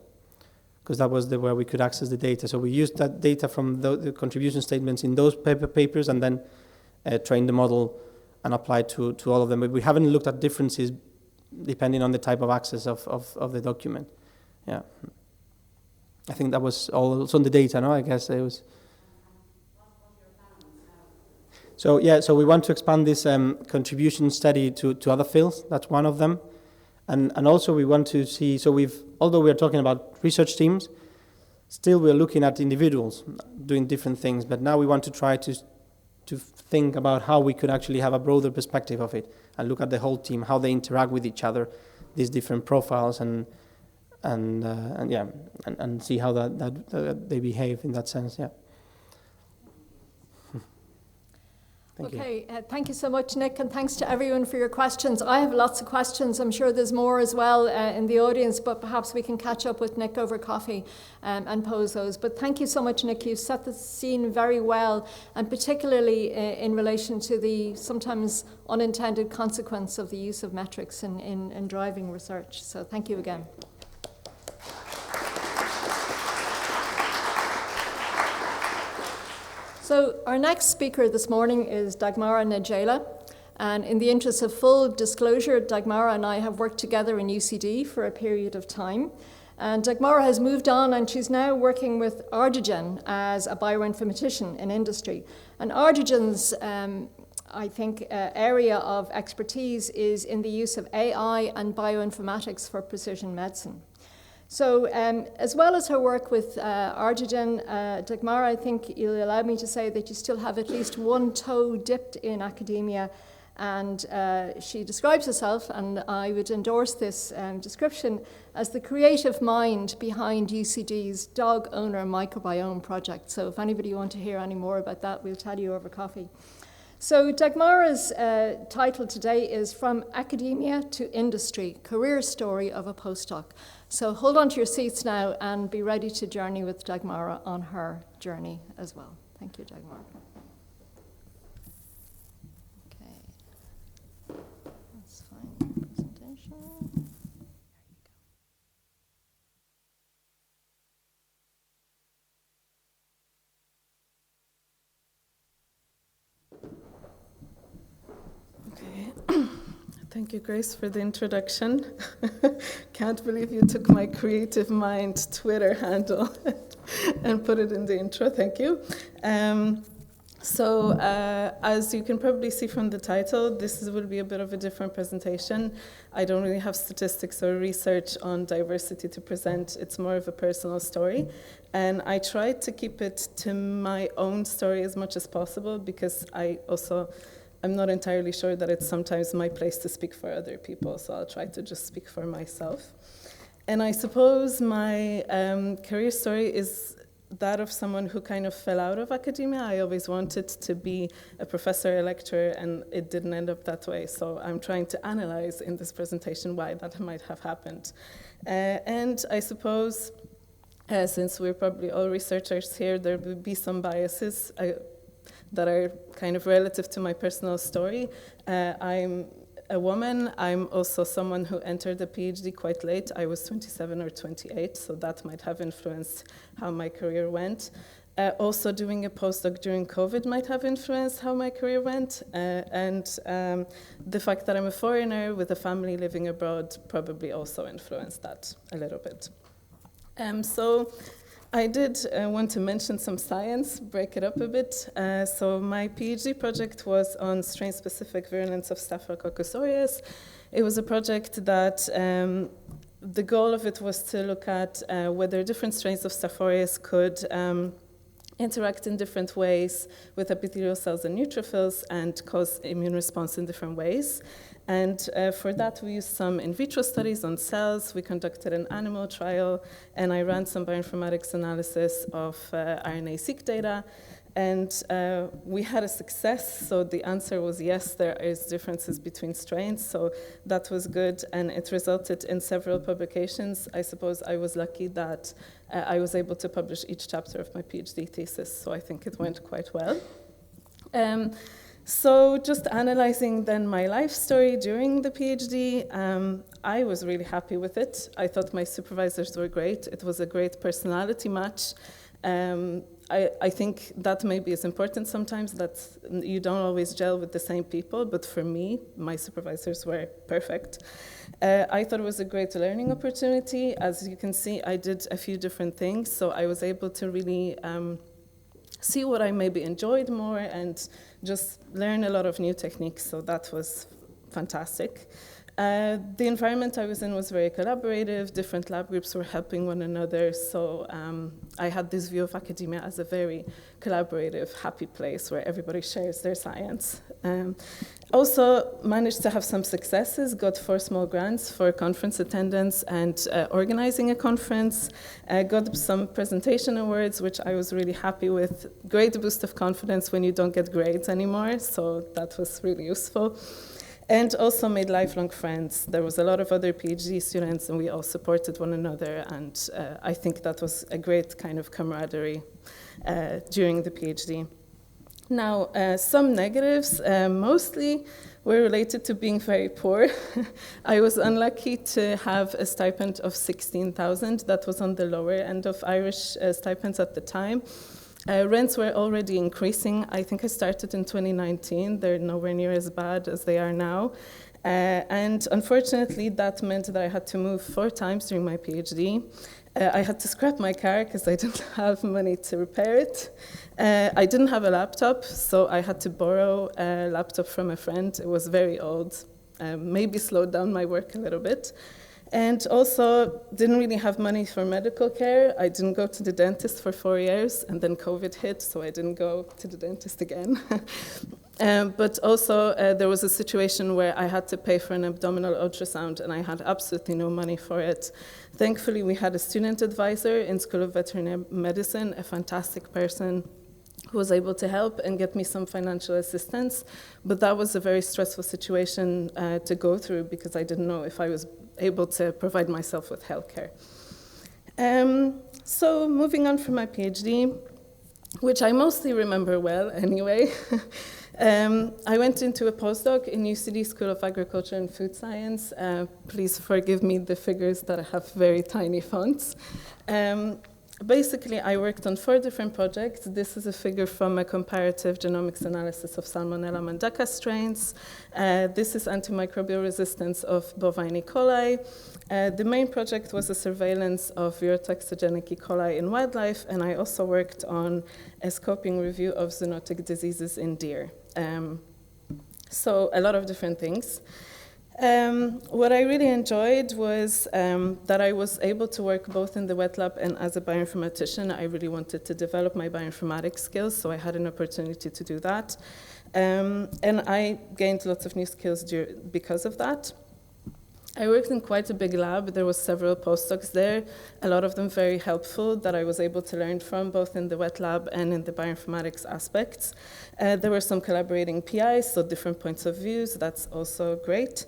because that was where we could access the data. So we used that data from the contribution statements in those papers, and then trained the model and applied to all of them. But we haven't looked at differences depending on the type of access of the document. Yeah, I think that was also on the data. No, I guess it was. So yeah, so we want to expand this contribution study to other fields. That's one of them, and also we want to see. So although we're talking about research teams, still we're looking at individuals doing different things. But now we want to try to think about how we could actually have a broader perspective of it and look at the whole team, how they interact with each other, these different profiles, and see how that they behave in that sense. Yeah. Thank you so much, Nick, and thanks to everyone for your questions. I have lots of questions. I'm sure there's more as well in the audience, but perhaps we can catch up with Nick over coffee and pose those. But thank you so much, Nick. You've set the scene very well, and particularly in relation to the sometimes unintended consequence of the use of metrics in driving research. So thank you again. So our next speaker this morning is Dagmara Negela, and in the interest of full disclosure, Dagmara and I have worked together in UCD for a period of time, and Dagmara has moved on and she's now working with Ardigen as a bioinformatician in industry. And Ardigen's, I think, area of expertise is in the use of AI and bioinformatics for precision medicine. So as well as her work with Ardigen, Dagmara, I think you'll allow me to say that you still have at least one toe dipped in academia, and she describes herself, and I would endorse this description, as the creative mind behind UCD's Dog Owner Microbiome project. So if anybody wants to hear any more about that, we'll tell you over coffee. So Dagmara's title today is From Academia to Industry, Career Story of a Postdoc. So hold on to your seats now and be ready to journey with Dagmara on her journey as well. Thank you, Dagmara. Okay, let's find the presentation. Thank you, Grace, for the introduction. Can't believe you took my Creative Mind Twitter handle and put it in the intro. Thank you. So as you can probably see from the title, this will be a bit of a different presentation. I don't really have statistics or research on diversity to present. It's more of a personal story. And I tried to keep it to my own story as much as possible, because I'm not entirely sure that it's sometimes my place to speak for other people, so I'll try to just speak for myself. And I suppose my career story is that of someone who kind of fell out of academia. I always wanted to be a professor, a lecturer, and it didn't end up that way. So I'm trying to analyze in this presentation why that might have happened. And I suppose, since we're probably all researchers here, there will be some biases that are kind of relative to my personal story. I'm a woman. I'm also someone who entered the PhD quite late. I was 27 or 28, so that might have influenced how my career went. Also, doing a postdoc during COVID might have influenced how my career went. And the fact that I'm a foreigner with a family living abroad probably also influenced that a little bit. So I did want to mention some science, break it up a bit. So my PhD project was on strain-specific virulence of Staphylococcus aureus. It was a project that the goal of it was to look at whether different strains of Staph aureus could interact in different ways with epithelial cells and neutrophils and cause immune response in different ways. And for that, we used some in vitro studies on cells. We conducted an animal trial, and I ran some bioinformatics analysis of RNA-seq data. And we had a success, so the answer was yes, there is differences between strains, so that was good, and it resulted in several publications. I suppose I was lucky that I was able to publish each chapter of my PhD thesis, so I think it went quite well. So just analyzing then my life story during the PhD, I was really happy with it. I thought my supervisors were great. It was a great personality match. I think that maybe is important sometimes, that you don't always gel with the same people, but for me, my supervisors were perfect. I thought it was a great learning opportunity. As you can see, I did a few different things, so I was able to really see what I maybe enjoyed more and just learn a lot of new techniques, so that was fantastic. The environment I was in was very collaborative. Different lab groups were helping one another, so I had this view of academia as a very collaborative, happy place where everybody shares their science. Also managed to have some successes, got 4 small grants for conference attendance and organizing a conference, got some presentation awards, which I was really happy with. Great boost of confidence when you don't get grades anymore, so that was really useful. And also made lifelong friends. There was a lot of other PhD students, and we all supported one another, and I think that was a great kind of camaraderie during the PhD. Now, some negatives, mostly were related to being very poor. I was unlucky to have a stipend of 16,000. That was on the lower end of Irish stipends at the time. Rents were already increasing. I think I started in 2019. They're nowhere near as bad as they are now. And unfortunately, that meant that I had to move 4 times during my PhD. I had to scrap my car because I didn't have money to repair it. I didn't have a laptop, so I had to borrow a laptop from a friend. It was very old, maybe slowed down my work a little bit. And also didn't really have money for medical care. I didn't go to the dentist for 4 years, and then COVID hit, so I didn't go to the dentist again. But also there was a situation where I had to pay for an abdominal ultrasound, and I had absolutely no money for it. Thankfully, we had a student advisor in School of Veterinary Medicine, a fantastic person who was able to help and get me some financial assistance. But that was a very stressful situation to go through because I didn't know if I was able to provide myself with healthcare. So moving on from my PhD, which I mostly remember well anyway, I went into a postdoc in UCD School of Agriculture and Food Science. Please forgive me the figures that have very tiny fonts. Basically, I worked on 4 different projects. This is a figure from a comparative genomics analysis of Salmonella mandaka strains. This is antimicrobial resistance of bovine E. coli. The main project was a surveillance of virotoxigenic E. coli in wildlife, and I also worked on a scoping review of zoonotic diseases in deer. So a lot of different things. What I really enjoyed was that I was able to work both in the wet lab and as a bioinformatician. I really wanted to develop my bioinformatics skills, so I had an opportunity to do that. And I gained lots of new skills because of that. I worked in quite a big lab. There was several postdocs there, a lot of them very helpful that I was able to learn from, both in the wet lab and in the bioinformatics aspects. There were some collaborating PIs, so different points of views. That's also great.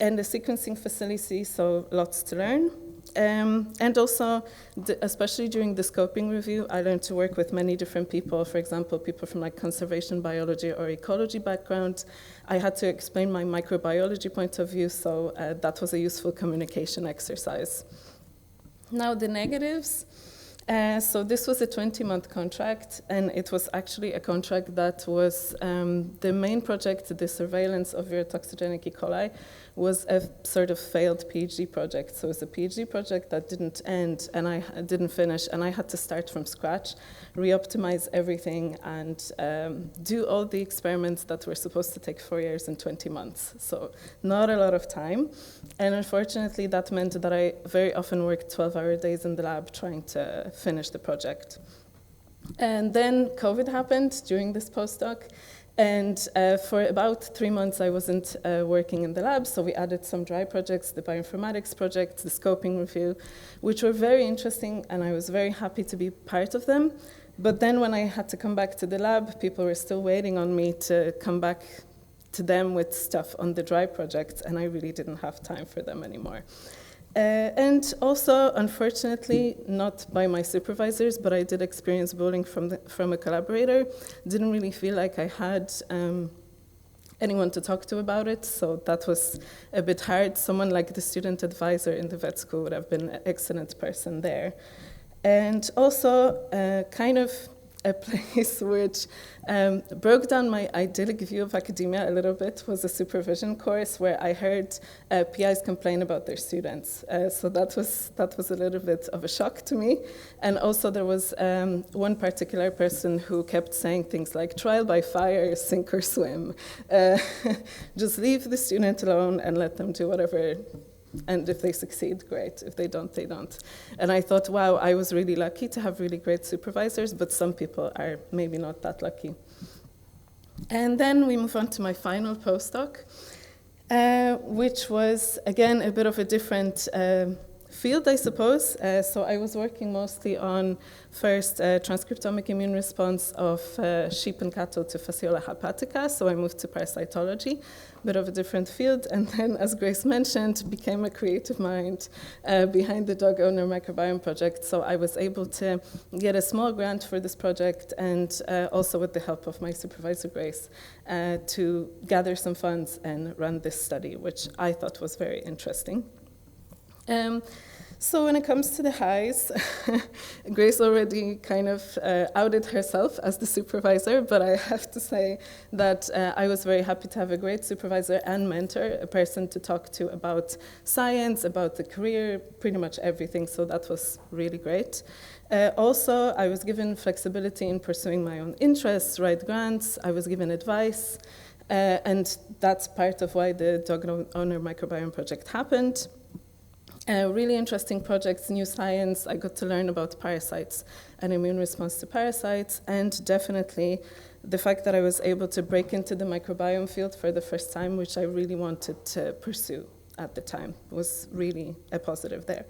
And the sequencing facility, so lots to learn. And also, especially during the scoping review, I learned to work with many different people. For example, people from like conservation biology or ecology background. I had to explain my microbiology point of view, so that was a useful communication exercise. Now the negatives. So this was a 20-month contract, and it was actually a contract that was the main project, the surveillance of virotoxigenic E. coli, was a sort of failed PhD project. So it was a PhD project that didn't end, and I didn't finish, and I had to start from scratch, re-optimize everything, and do all the experiments that were supposed to take 4 years in 20 months. So not a lot of time. And unfortunately, that meant that I very often worked 12-hour days in the lab trying to finish the project. And then COVID happened during this postdoc. And for about 3 months, I wasn't working in the lab, so we added some dry projects, the bioinformatics project, the scoping review, which were very interesting, and I was very happy to be part of them. But then when I had to come back to the lab, people were still waiting on me to come back to them with stuff on the dry projects, and I really didn't have time for them anymore. And also, unfortunately, not by my supervisors, but I did experience bullying from a collaborator. Didn't really feel like I had anyone to talk to about it, so that was a bit hard. Someone like the student advisor in the vet school would have been an excellent person there. And also, kind of a place which broke down my idyllic view of academia a little bit was a supervision course where I heard PIs complain about their students. So that was a little bit of a shock to me. And also there was one particular person who kept saying things like, trial by fire, sink or swim. Just leave the student alone and let them do whatever. And if they succeed, great. If they don't, they don't. And I thought, wow, I was really lucky to have really great supervisors, but some people are maybe not that lucky. And then we move on to my final postdoc, which was, again, a bit of a different field, I suppose. So I was working mostly on, first, transcriptomic immune response of sheep and cattle to Fasciola hepatica. So I moved to parasitology, a bit of a different field. And then, as Grace mentioned, became a creative mind behind the dog owner microbiome project. So I was able to get a small grant for this project, and also with the help of my supervisor, Grace, to gather some funds and run this study, which I thought was very interesting. So when it comes to the highs, Grace already kind of outed herself as the supervisor, but I have to say that I was very happy to have a great supervisor and mentor, a person to talk to about science, about the career, pretty much everything, so that was really great. Also, I was given flexibility in pursuing my own interests, write grants, I was given advice, and that's part of why the Dog Owner Microbiome Project happened. Really interesting projects, new science. I got to learn about parasites and immune response to parasites, and definitely the fact that I was able to break into the microbiome field for the first time, which I really wanted to pursue at the time, was really a positive there.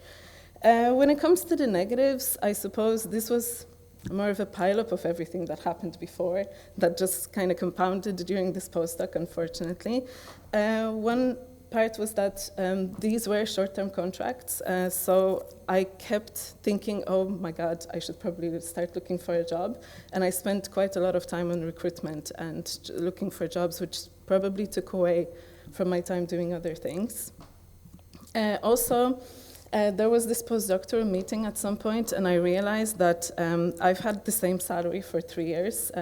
When it comes to the negatives, I suppose this was more of a pileup of everything that happened before that just kind of compounded during this postdoc, unfortunately. One part was that these were short-term contracts, so I kept thinking, oh my God, I should probably start looking for a job, and I spent quite a lot of time on recruitment and looking for jobs, which probably took away from my time doing other things. Also, there was this postdoctoral meeting at some point, and I realized that I've had the same salary for 3 years.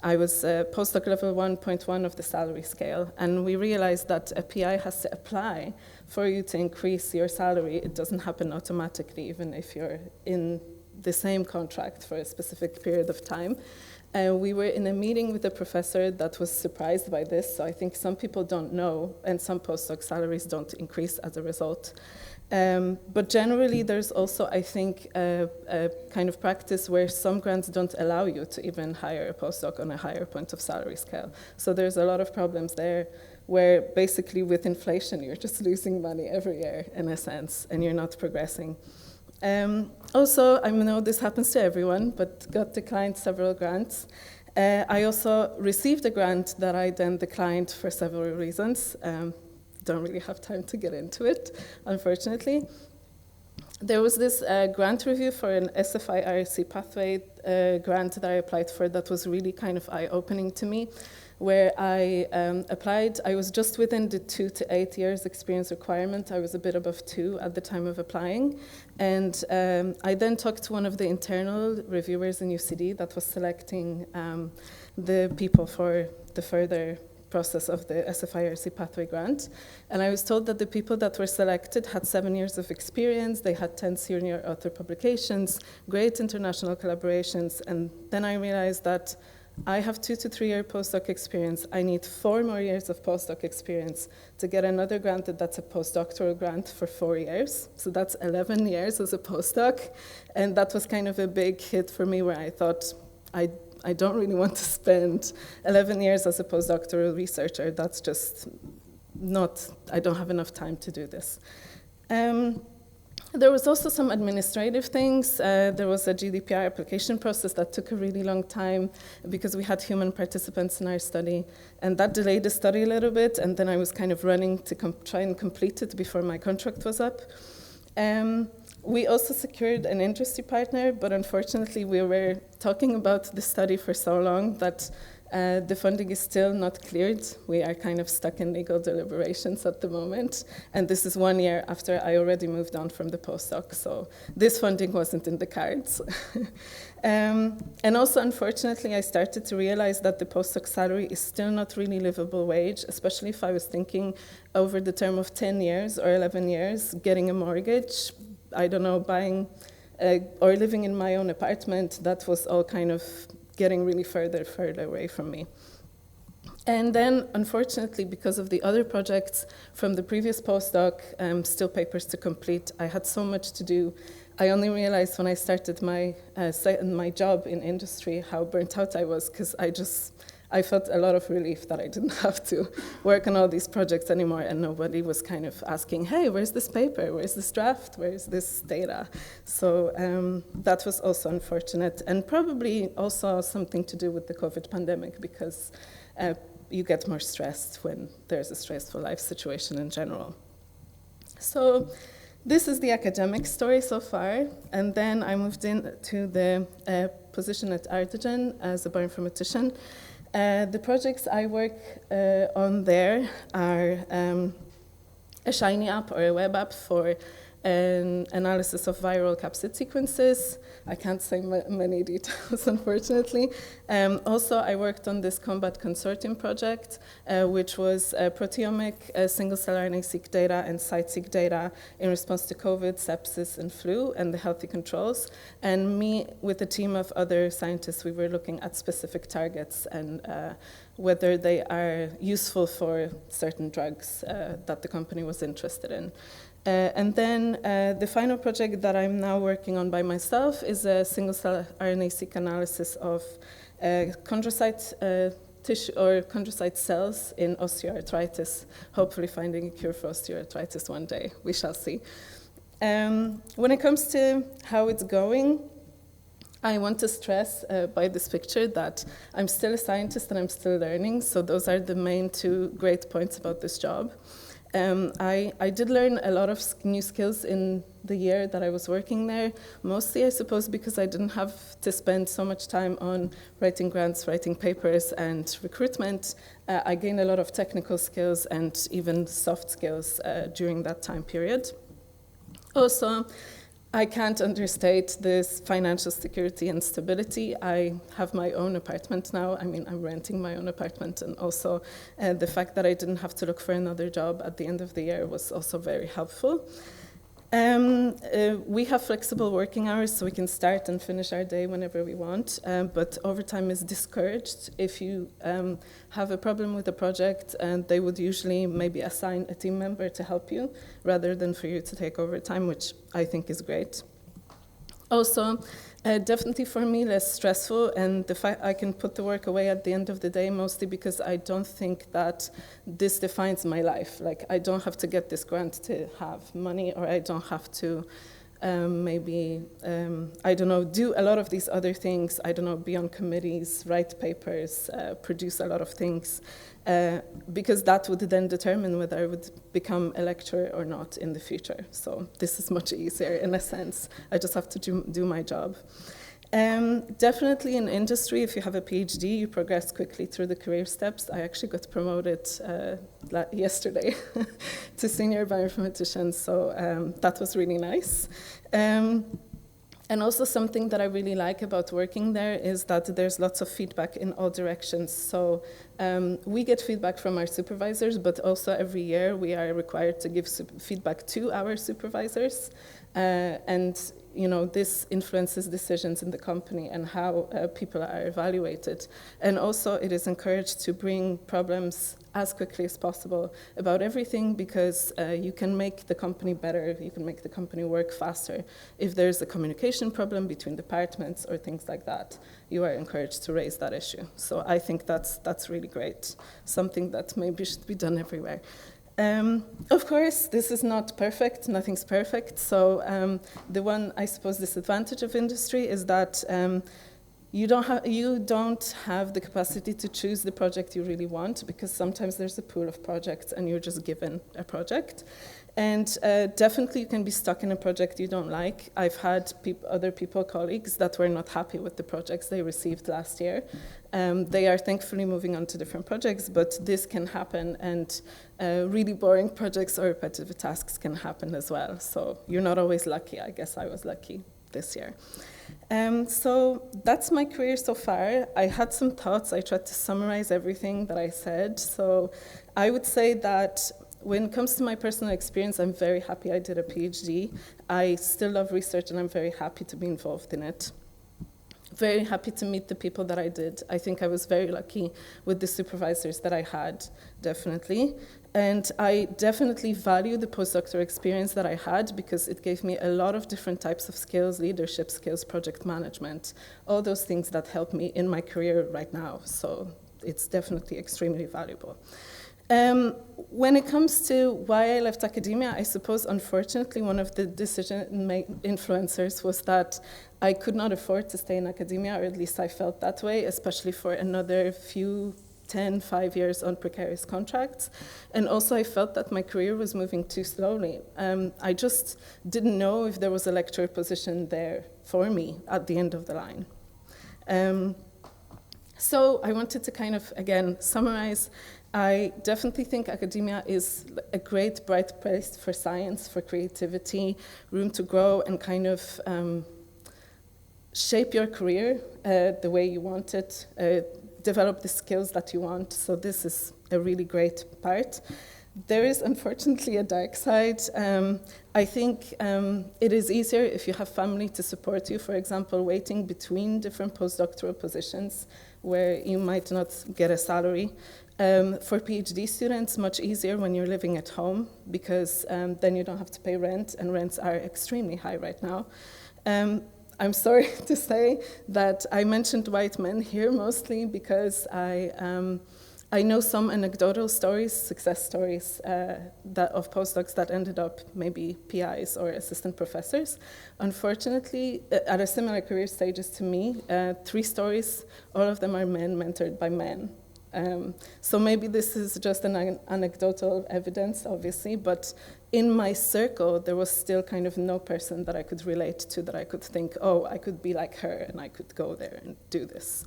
I was postdoc level 1.1 of the salary scale, and we realized that a PI has to apply for you to increase your salary. It doesn't happen automatically, even if you're in the same contract for a specific period of time. We were in a meeting with a professor that was surprised by this, so I think some people don't know, and some postdoc salaries don't increase as a result. But generally, there's also, I think, a kind of practice where some grants don't allow you to even hire a postdoc on a higher point of salary scale. So there's a lot of problems there where basically with inflation, you're just losing money every year in a sense, and you're not progressing. Also, I know this happens to everyone, but got declined several grants. I also received a grant that I then declined for several reasons. Don't really have time to get into it, unfortunately. There was this grant review for an SFI IRC pathway grant that I applied for that was really kind of eye-opening to me, where I applied. I was just within the 2 to 8 years experience requirement. I was a bit above 2 at the time of applying. And I then talked to one of the internal reviewers in UCD that was selecting the people for the further process of the SFI-IRC pathway grant. And I was told that the people that were selected had 7 years of experience, they had 10 senior author publications, great international collaborations, and then I realized that I have 2 to 3 year postdoc experience. I need 4 more years of postdoc experience to get another grant that's a postdoctoral grant for 4 years. So that's 11 years as a postdoc. And that was kind of a big hit for me where I thought, I don't really want to spend 11 years as a postdoctoral researcher. That's just not, I don't have enough time to do this. There was also some administrative things. There was a GDPR application process that took a really long time because we had human participants in our study, and that delayed the study a little bit, and then I was kind of running to try and complete it before my contract was up. We also secured an industry partner, but unfortunately we were talking about the study for so long that the funding is still not cleared. We are kind of stuck in legal deliberations at the moment, and this is 1 year after I already moved on from the postdoc, so this funding wasn't in the cards. And also, unfortunately, I started to realize that the postdoc salary is still not really livable wage, especially if I was thinking over the term of 10 years or 11 years, getting a mortgage, I don't know, buying or living in my own apartment. That was all kind of getting really further away from me. And then, unfortunately, because of the other projects from the previous postdoc, still papers to complete, I had so much to do. I only realized when I started my job in industry how burnt out I was, because I felt a lot of relief that I didn't have to work on all these projects anymore, and nobody was kind of asking, hey, where's this paper? Where's this draft? Where's this data? So that was also unfortunate, and probably also something to do with the COVID pandemic, because you get more stressed when there's a stressful life situation in general. So this is the academic story so far, and then I moved into the position at Artigen as a bioinformatician. The projects I work on there are a Shiny app or a web app for an analysis of viral capsid sequences. I can't say many details, unfortunately. Also, I worked on this Combat Consortium project, which was proteomic single-cell RNA-seq data and site-seq data in response to COVID, sepsis, and flu, and the healthy controls. And me, with a team of other scientists, we were looking at specific targets and whether they are useful for certain drugs that the company was interested in. And then the final project that I'm now working on by myself is a single-cell RNA-seq analysis of chondrocyte tissue or chondrocyte cells in osteoarthritis, hopefully finding a cure for osteoarthritis one day. We shall see. When it comes to how it's going, I want to stress by this picture that I'm still a scientist and I'm still learning, so those are the main 2 great points about this job. I did learn a lot of new skills in the year that I was working there, mostly, I suppose, because I didn't have to spend so much time on writing grants, writing papers, and recruitment. I gained a lot of technical skills and even soft skills during that time period. Also, I can't understate this financial security and stability. I have my own apartment now. I mean, I'm renting my own apartment, and also the fact that I didn't have to look for another job at the end of the year was also very helpful. We have flexible working hours, so we can start and finish our day whenever we want, but overtime is discouraged. If you have a problem with a project, and they would usually maybe assign a team member to help you, rather than for you to take overtime, which I think is great. Also, definitely for me, less stressful, and the fact I can put the work away at the end of the day, mostly because I don't think that this defines my life. Like, I don't have to get this grant to have money, or I don't have to I don't know, do a lot of these other things. I don't know, be on committees, write papers, produce a lot of things, because that would then determine whether I would become a lecturer or not in the future. So this is much easier in a sense. I just have to do my job. Definitely in industry, if you have a PhD, you progress quickly through the career steps. I actually got promoted yesterday to senior bioinformatician, so that was really nice. And also something that I really like about working there is that there's lots of feedback in all directions. So we get feedback from our supervisors, but also every year we are required to give feedback to our supervisors. And you know, this influences decisions in the company and how people are evaluated. And also it is encouraged to bring problems as quickly as possible about everything, because you can make the company better, you can make the company work faster. If there's a communication problem between departments or things like that, you are encouraged to raise that issue. So I think that's really great, something that maybe should be done everywhere. Of course, this is not perfect, nothing's perfect. So the one, I suppose, disadvantage of industry is that you don't have the capacity to choose the project you really want, because sometimes there's a pool of projects and you're just given a project. And definitely you can be stuck in a project you don't like. I've had other colleagues that were not happy with the projects they received last year. They are thankfully moving on to different projects, but this can happen, and really boring projects or repetitive tasks can happen as well. So you're not always lucky. I guess I was lucky this year. So that's my career so far. I had some thoughts. I tried to summarize everything that I said. So I would say that when it comes to my personal experience, I'm very happy I did a PhD. I still love research, and I'm very happy to be involved in it. Very happy to meet the people that I did. I think I was very lucky with the supervisors that I had, definitely. And I definitely value the postdoctoral experience that I had, because it gave me a lot of different types of skills, leadership skills, project management, all those things that help me in my career right now. So it's definitely extremely valuable. When it comes to why I left academia, I suppose, unfortunately, one of the decision influencers was that I could not afford to stay in academia, or at least I felt that way, especially for another 5 years on precarious contracts. And also I felt that my career was moving too slowly. I just didn't know if there was a lecturer position there for me at the end of the line. So I wanted to kind of, again, summarize. I definitely think academia is a great, bright place for science, for creativity, room to grow and kind of shape your career the way you want it, develop the skills that you want. So this is a really great part. There is unfortunately a dark side. I think it is easier if you have family to support you, for example, waiting between different postdoctoral positions where you might not get a salary. For PhD students, much easier when you're living at home, because then you don't have to pay rent, and rents are extremely high right now. I'm sorry to say that I mentioned white men here mostly because I know some anecdotal stories, success stories of postdocs that ended up maybe PIs or assistant professors. Unfortunately, at a similar career stages to me, 3 stories, all of them are men mentored by men. So maybe this is just an anecdotal evidence, obviously, but in my circle, there was still kind of no person that I could relate to, that I could think, oh, I could be like her and I could go there and do this.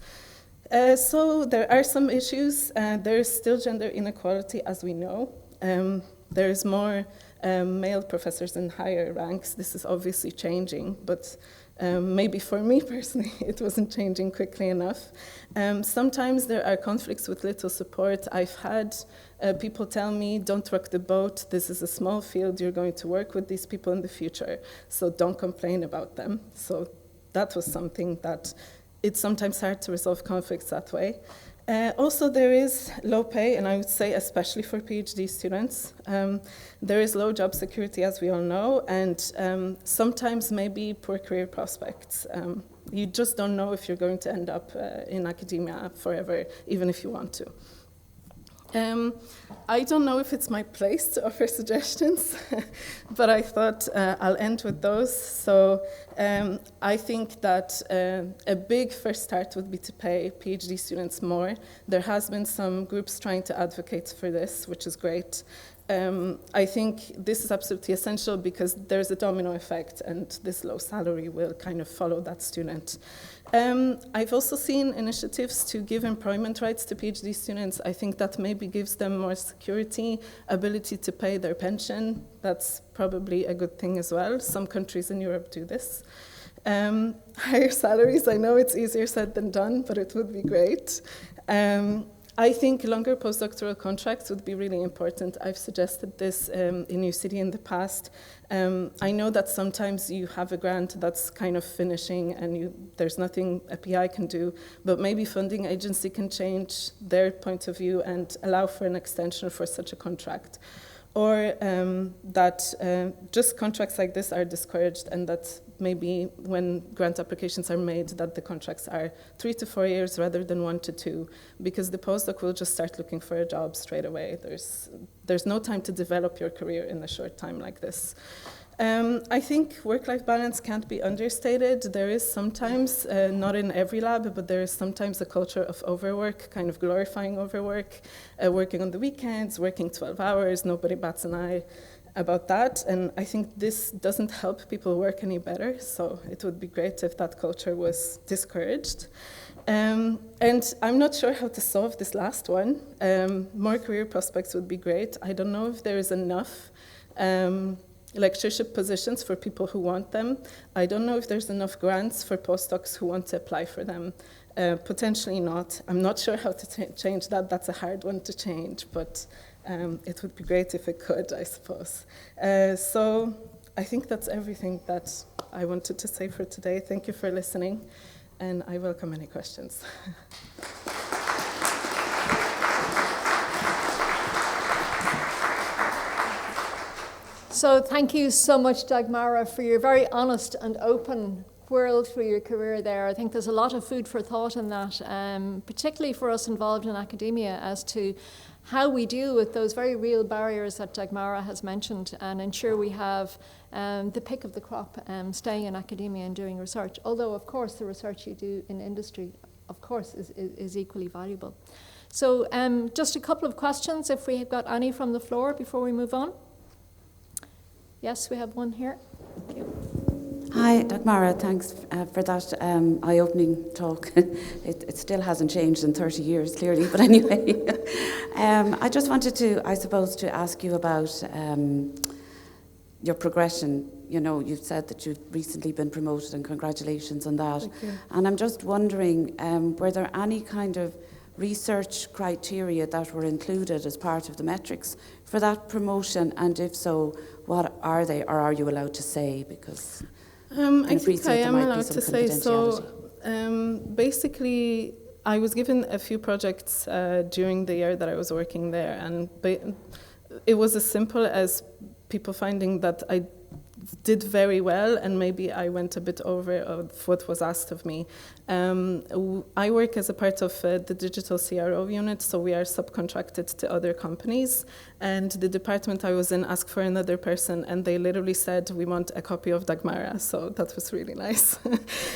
So there are some issues. There is still gender inequality, as we know. There is more male professors in higher ranks. This is obviously changing, but Maybe for me personally, it wasn't changing quickly enough. Sometimes there are conflicts with little support. I've had people tell me, don't rock the boat, this is a small field, you're going to work with these people in the future, so don't complain about them. So that was something that it's sometimes hard to resolve conflicts that way. Also, there is low pay, and I would say especially for PhD students. There is low job security, as we all know, and sometimes maybe poor career prospects. You just don't know if you're going to end up in academia forever, even if you want to. I don't know if it's my place to offer suggestions, but I thought I'll end with those. So I think that a big first start would be to pay PhD students more. There has been some groups trying to advocate for this, which is great. I think this is absolutely essential because there's a domino effect, and this low salary will kind of follow that student. I've also seen initiatives to give employment rights to PhD students. I think that maybe gives them more security, ability to pay their pension. That's probably a good thing as well. Some countries in Europe do this. Higher salaries, I know it's easier said than done, but it would be great. I think longer postdoctoral contracts would be really important. I've suggested this in UCD in the past. I know that sometimes you have a grant that's kind of finishing and there's nothing a PI can do, but maybe funding agency can change their point of view and allow for an extension for such a contract. Or that just contracts like this are discouraged, and that maybe when grant applications are made that the contracts are 3 to 4 years rather than 1 to 2, because the postdoc will just start looking for a job straight away. There's no time to develop your career in a short time like this. I think work-life balance can't be understated. There is sometimes, not in every lab, but there is sometimes a culture of overwork, kind of glorifying overwork, working on the weekends, working 12 hours, nobody bats an eye about that. And I think this doesn't help people work any better, so it would be great if that culture was discouraged. And I'm not sure how to solve this last one. More career prospects would be great. I don't know if there is enough lectureship positions for people who want them. I don't know if there's enough grants for postdocs who want to apply for them. Potentially not. I'm not sure how to change that. That's a hard one to change, but it would be great if it could, I suppose. So I think that's everything that I wanted to say for today. Thank you for listening, and I welcome any questions. So thank you so much, Dagmara, for your very honest and open whirl through your career there. I think there's a lot of food for thought in that, particularly for us involved in academia, as to how we deal with those very real barriers that Dagmara has mentioned and ensure we have the pick of the crop staying in academia and doing research. Although, of course, the research you do in industry, of course, is equally valuable. So just a couple of questions, if we have got any from the floor before we move on. Yes, we have one here. Thank you. Hi, Dagmara, thanks for that eye-opening talk. It still hasn't changed in 30 years, clearly, but anyway. I just wanted to, I suppose, to ask you about your progression. You know, you've said that you've recently been promoted, and congratulations on that. Thank you. And I'm just wondering, were there any kind of research criteria that were included as part of the metrics for that promotion? And if so, what are they, or are you allowed to say? Because I think I am allowed to say. So basically, I was given a few projects during the year that I was working there, and it was as simple as people finding that I did very well, and maybe I went a bit over of what was asked of me. I work as a part of the digital CRO unit, so we are subcontracted to other companies, and the department I was in asked for another person, and they literally said, we want a copy of Dagmara, so that was really nice.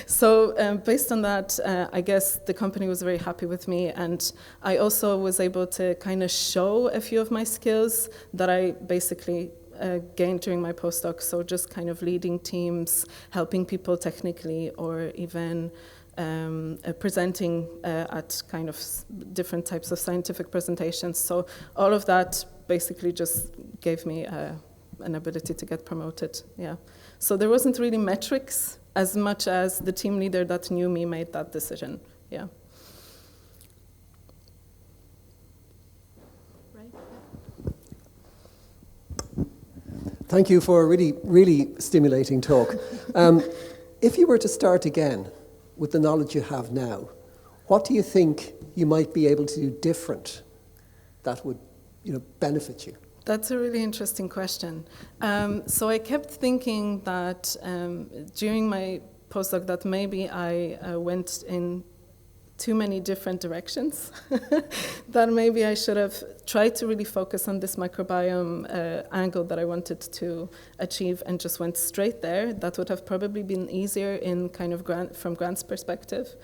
So based on that, I guess the company was very happy with me, and I also was able to kind of show a few of my skills that I basically gained during my postdoc, so just kind of leading teams, helping people technically, or even presenting at kind of different types of scientific presentations. So all of that basically just gave me an ability to get promoted, yeah. So there wasn't really metrics as much as the team leader that knew me made that decision. Yeah. Thank you for a really, really stimulating talk. If you were to start again with the knowledge you have now, what do you think you might be able to do different that would, benefit you? That's a really interesting question. So I kept thinking that during my postdoc that maybe I went in too many different directions, that maybe I should have tried to really focus on this microbiome angle that I wanted to achieve and just went straight there. That would have probably been easier in kind of from Grant's perspective.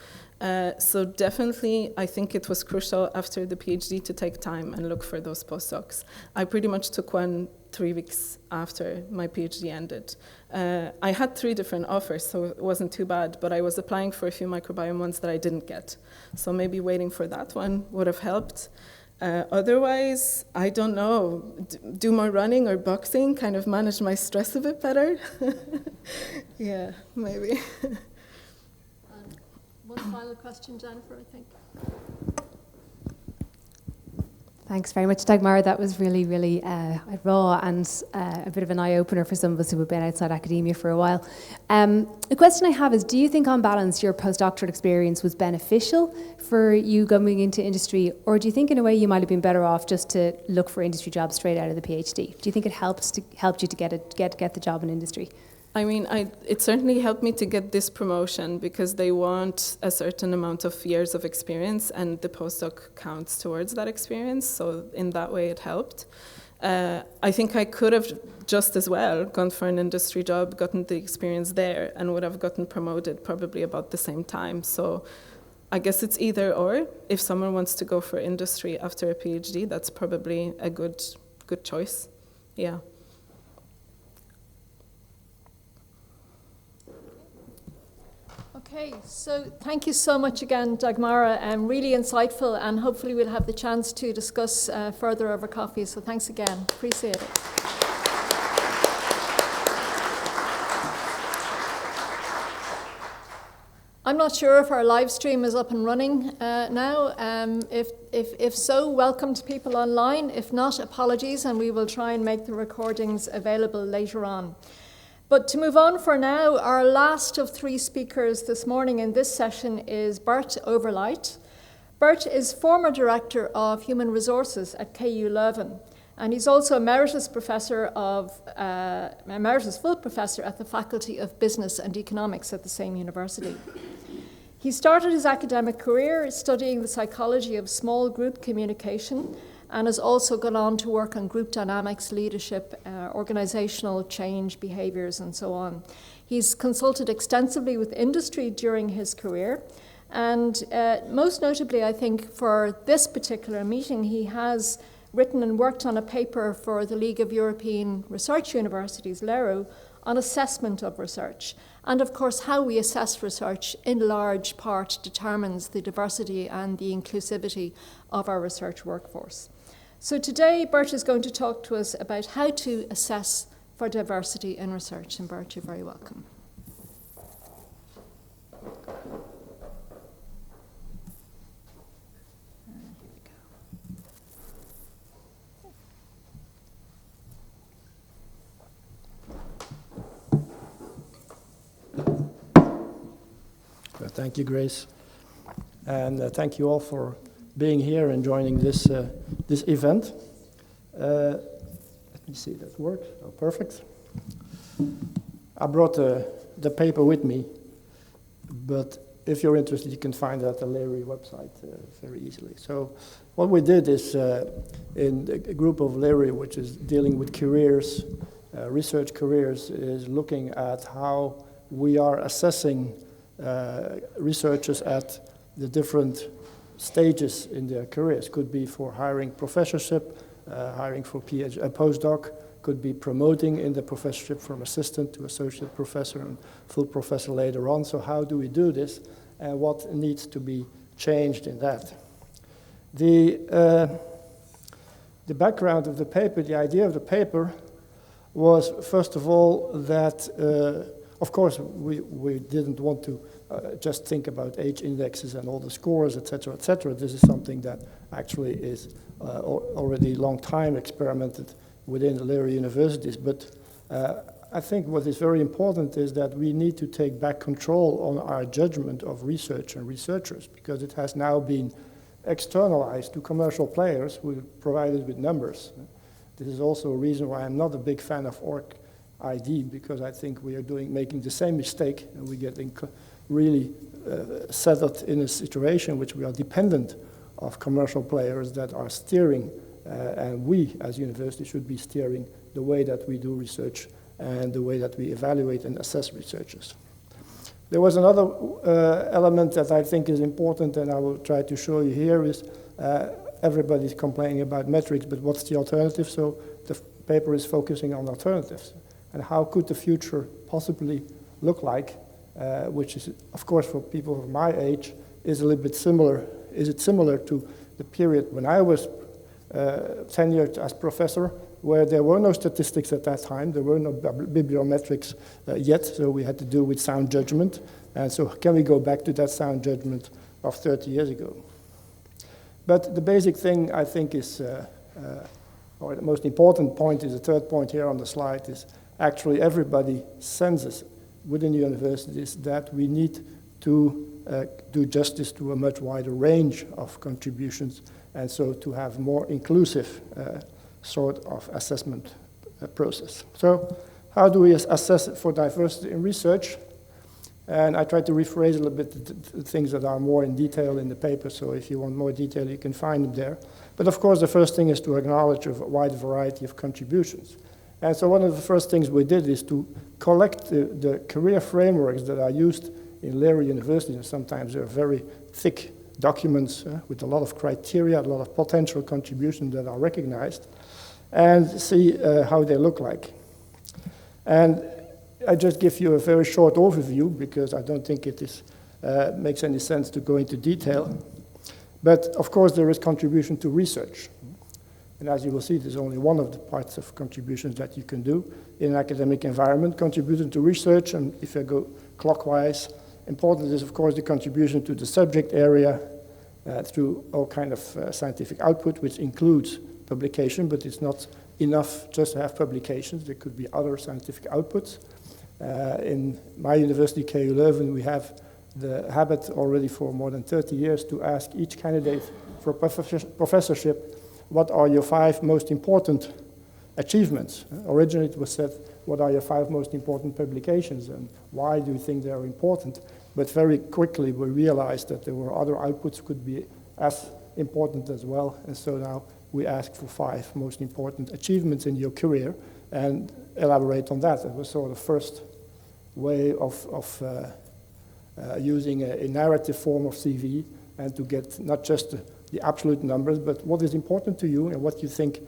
So definitely, I think it was crucial after the PhD to take time and look for those postdocs. I pretty much took one 3 weeks after my PhD ended. I had 3 different offers, so it wasn't too bad, but I was applying for a few microbiome ones that I didn't get. So maybe waiting for that one would have helped. Otherwise, I don't know, do more running or boxing, kind of manage my stress a bit better. Yeah, maybe. One final question, Jennifer, I think. Thanks very much, Dagmar. That was really, really raw and a bit of an eye-opener for some of us who have been outside academia for a while. The question I have is, do you think on balance your postdoctoral experience was beneficial for you going into industry, or do you think in a way you might have been better off just to look for industry jobs straight out of the PhD? Do you think it helped you to get the job in industry? I mean, it certainly helped me to get this promotion because they want a certain amount of years of experience and the postdoc counts towards that experience. So in that way, it helped. I think I could have just as well gone for an industry job, gotten the experience there, and would have gotten promoted probably about the same time. So I guess it's either or. If someone wants to go for industry after a PhD, that's probably a good choice. Yeah. Okay, so thank you so much again, Dagmara, really insightful, and hopefully we'll have the chance to discuss further over coffee, so thanks again, appreciate it. I'm not sure if our live stream is up and running now. If so, welcome to people online. If not, apologies, and we will try and make the recordings available later on. But to move on for now, our last of 3 speakers this morning in this session is Bert Overlight. Bert is former Director of Human Resources at KU Leuven, and he's also emeritus full professor at the Faculty of Business and Economics at the same university. He started his academic career studying the psychology of small group communication, and has also gone on to work on group dynamics, leadership, organizational change, behaviors, and so on. He's consulted extensively with industry during his career, and most notably, I think, for this particular meeting, he has written and worked on a paper for the League of European Research Universities, LERU, on assessment of research. And of course, how we assess research in large part determines the diversity and the inclusivity of our research workforce. So today, Bert is going to talk to us about how to assess for diversity in research. And Bert, you're very welcome. Thank you, Grace. And thank you all for being here and joining this event. Let me see if that works. Oh, perfect. I brought the paper with me, but if you're interested, you can find it at the LERU website very easily. So what we did is, in a group of LERU, which is dealing with careers, research careers, is looking at how we are assessing researchers at the different stages in their careers. Could be for hiring professorship, hiring for PhD, a postdoc, could be promoting in the professorship from assistant to associate professor and full professor later on. So how do we do this, and what needs to be changed in that? The background of the paper, the idea of the paper was, first of all, that of course, we didn't want to just think about age indexes and all the scores, etc., etc. This is something that actually is already long time experimented within the Leary universities. But I think what is very important is that we need to take back control on our judgment of research and researchers, because it has now been externalized to commercial players who are provided with numbers. This is also a reason why I'm not a big fan of ORC-ID, because I think we are making the same mistake, and we're getting really settled in a situation which we are dependent of commercial players that are steering, and we as universities should be steering the way that we do research and the way that we evaluate and assess researchers. There was another element that I think is important, and I will try to show you here, is everybody's complaining about metrics, but what's the alternative? So the paper is focusing on alternatives, and how could the future possibly look like, which is, of course, for people of my age, is a little bit similar. Is it similar to the period when I was tenured as professor, where there were no statistics at that time, there were no bibliometrics yet, so we had to do with sound judgment. And so can we go back to that sound judgment of 30 years ago? But the basic thing, I think, is, or the most important point is the third point here on the slide, is actually everybody senses within the universities that we need to do justice to a much wider range of contributions, and so to have more inclusive sort of assessment process. So how do we assess for diversity in research? And I try to rephrase a little bit the things that are more in detail in the paper, so if you want more detail, you can find them there. But of course, the first thing is to acknowledge a wide variety of contributions. And so one of the first things we did is to collect the career frameworks that are used in Leary University, and sometimes they're very thick documents with a lot of criteria, a lot of potential contributions that are recognized, and see how they look like. And I just give you a very short overview, because I don't think it is, makes any sense to go into detail. But of course, there is contribution to research. And as you will see, there's only one of the parts of contributions that you can do in an academic environment, contributing to research. And if I go clockwise, important is, of course, the contribution to the subject area through all kind of scientific output, which includes publication, but it's not enough just to have publications. There could be other scientific outputs. In my university, KU Leuven, we have the habit already for more than 30 years to ask each candidate for a professorship, what are your 5 most important achievements? Originally it was said, what are your 5 most important publications and why do you think they are important? But very quickly we realized that there were other outputs could be as important as well, and so now we ask for 5 most important achievements in your career and elaborate on that. It was sort of the first way of using a narrative form of CV, and to get not just the absolute numbers, but what is important to you and what you think,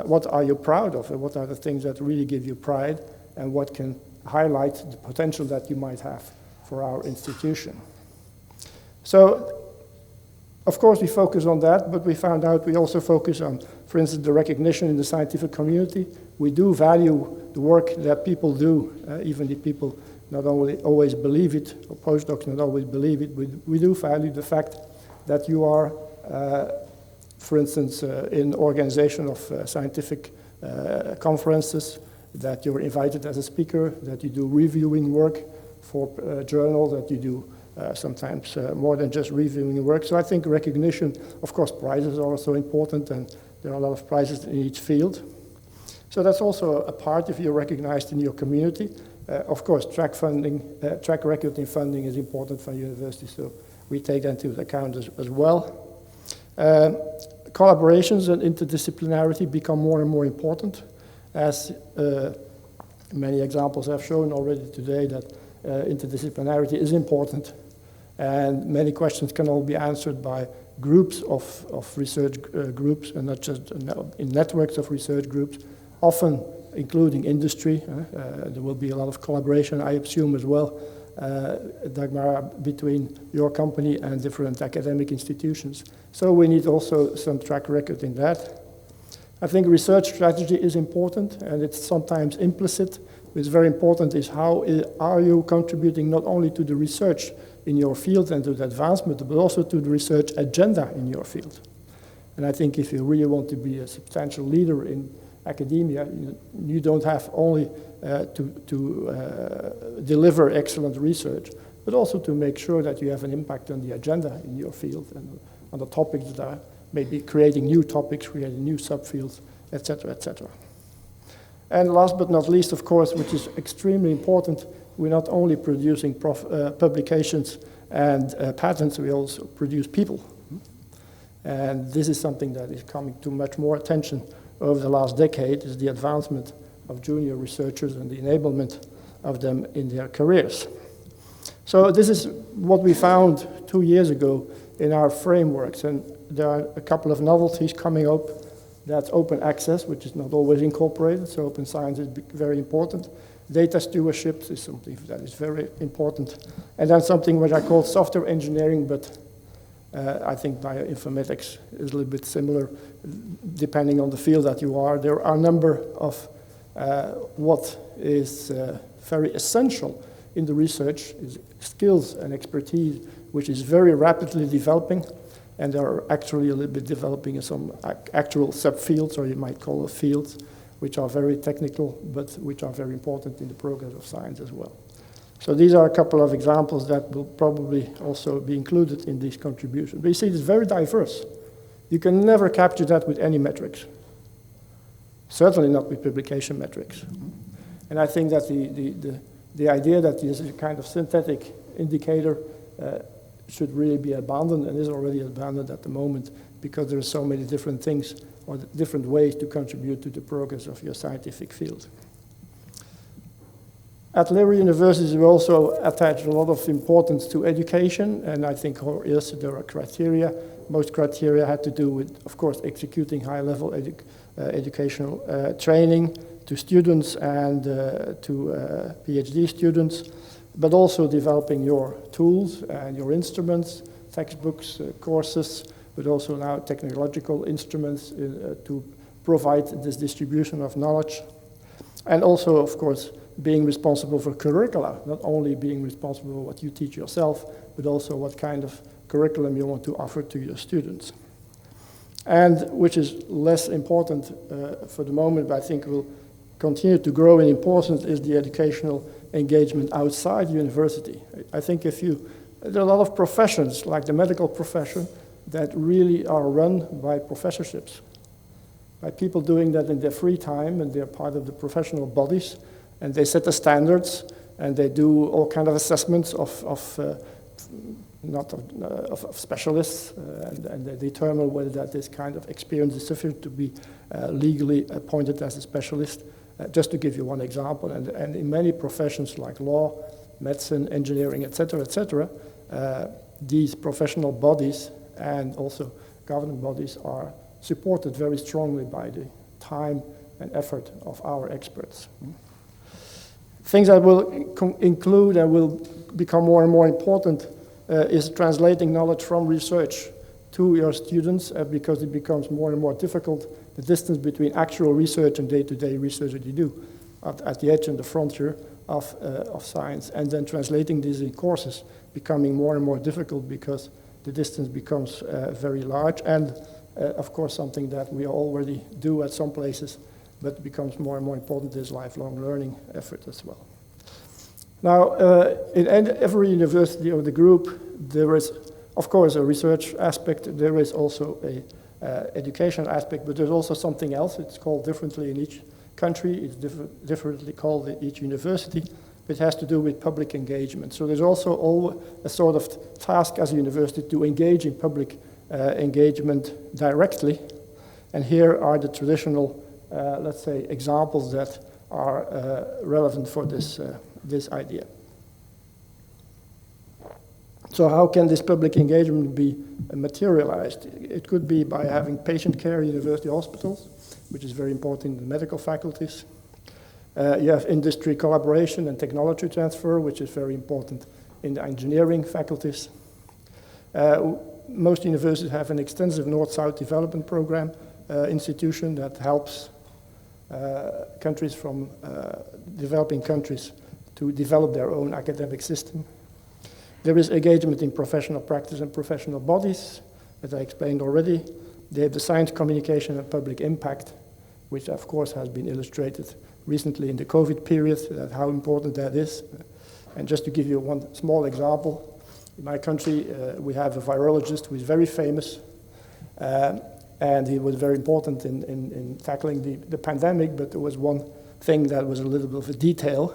what are you proud of, and what are the things that really give you pride, and what can highlight the potential that you might have for our institution. So, of course, we focus on that, but we found out we also focus on, for instance, the recognition in the scientific community. We do value the work that people do, even if people not only always believe it, or postdocs not always believe it, we do value the fact that you are, for instance, in organization of scientific conferences, that you're invited as a speaker, that you do reviewing work for journals, that you do sometimes more than just reviewing work. So I think recognition, of course, prizes are also important, and there are a lot of prizes in each field. So that's also a part if you're recognized in your community. Of course, track record in funding is important for universities, so we take that into account as well. Collaborations and interdisciplinarity become more and more important, as many examples have shown already today that interdisciplinarity is important, and many questions can all be answered by groups of research groups, and not just in networks of research groups, often including industry. There will be a lot of collaboration, I assume, as well, Dagmar, between your company and different academic institutions. So we need also some track record in that. I think research strategy is important, and it's sometimes implicit. What's very important is how are you contributing not only to the research in your field and to the advancement, but also to the research agenda in your field. And I think if you really want to be a substantial leader in academia, you don't have only to deliver excellent research, but also to make sure that you have an impact on the agenda in your field and on the topics that are maybe creating new topics, creating new subfields, etc., etc. And last but not least, of course, which is extremely important, we're not only producing publications and patents, we also produce people. And this is something that is coming to much more attention over the last decade, is the advancement of junior researchers and the enablement of them in their careers. So this is what we found 2 years ago in our frameworks, and there are a couple of novelties coming up. That's open access, which is not always incorporated, so open science is very important. Data stewardship is something that is very important. And then something which I call software engineering, but I think bioinformatics is a little bit similar, depending on the field that you are. There are a number of what is very essential in the research is skills and expertise, which is very rapidly developing, and they are actually a little bit developing in some actual subfields, or you might call it fields, which are very technical, but which are very important in the progress of science as well. So these are a couple of examples that will probably also be included in these contributions. But you see, it's very diverse. You can never capture that with any metrics. Certainly not with publication metrics. And I think that the idea that this is a kind of synthetic indicator should really be abandoned, and is already abandoned at the moment, because there are so many different things or different ways to contribute to the progress of your scientific field. At liberal universities, we also attach a lot of importance to education, and I think yes, there are criteria. Most criteria had to do with, of course, executing high-level educational training to students and to PhD students, but also developing your tools and your instruments, textbooks, courses, but also now technological instruments to provide this distribution of knowledge. And also, of course, being responsible for curricula, not only being responsible for what you teach yourself, but also what kind of curriculum you want to offer to your students. And which is less important for the moment, but I think will continue to grow in importance, is the educational engagement outside university. I think there are a lot of professions, like the medical profession, that really are run by professorships, by people doing that in their free time, and they're part of the professional bodies, and they set the standards, and they do all kind of assessments of specialists, and they determine whether that this kind of experience is sufficient to be legally appointed as a specialist. Just to give you one example, and in many professions like law, medicine, engineering, etc., these professional bodies and also governing bodies are supported very strongly by the time and effort of our experts. Things that will include and will become more and more important is translating knowledge from research to your students, because it becomes more and more difficult, the distance between actual research and day-to-day research that you do at the edge and the frontier of science, and then translating these in courses becoming more and more difficult because the distance becomes very large, and of course something that we already do at some places, but becomes more and more important is lifelong learning effort as well. Now, in every university of the group, there is, of course, a research aspect. There is also a education aspect, but there's also something else. It's called differently in each country. It's differently called in each university. It has to do with public engagement. So there's also a sort of task as a university to engage in public engagement directly. And here are the traditional, let's say, examples that are relevant for this idea. So how can this public engagement be materialized? It could be by having patient care in university hospitals, which is very important in the medical faculties. You have industry collaboration and technology transfer, which is very important in the engineering faculties. Most universities have an extensive North-South development program, institution that helps countries from developing countries to develop their own academic system. There is engagement in professional practice and professional bodies, as I explained already. They have the science communication and public impact, which of course has been illustrated recently in the COVID period, how important that is. And just to give you one small example, in my country we have a virologist who is very famous, and he was very important in tackling the pandemic, but there was one thing that was a little bit of a detail.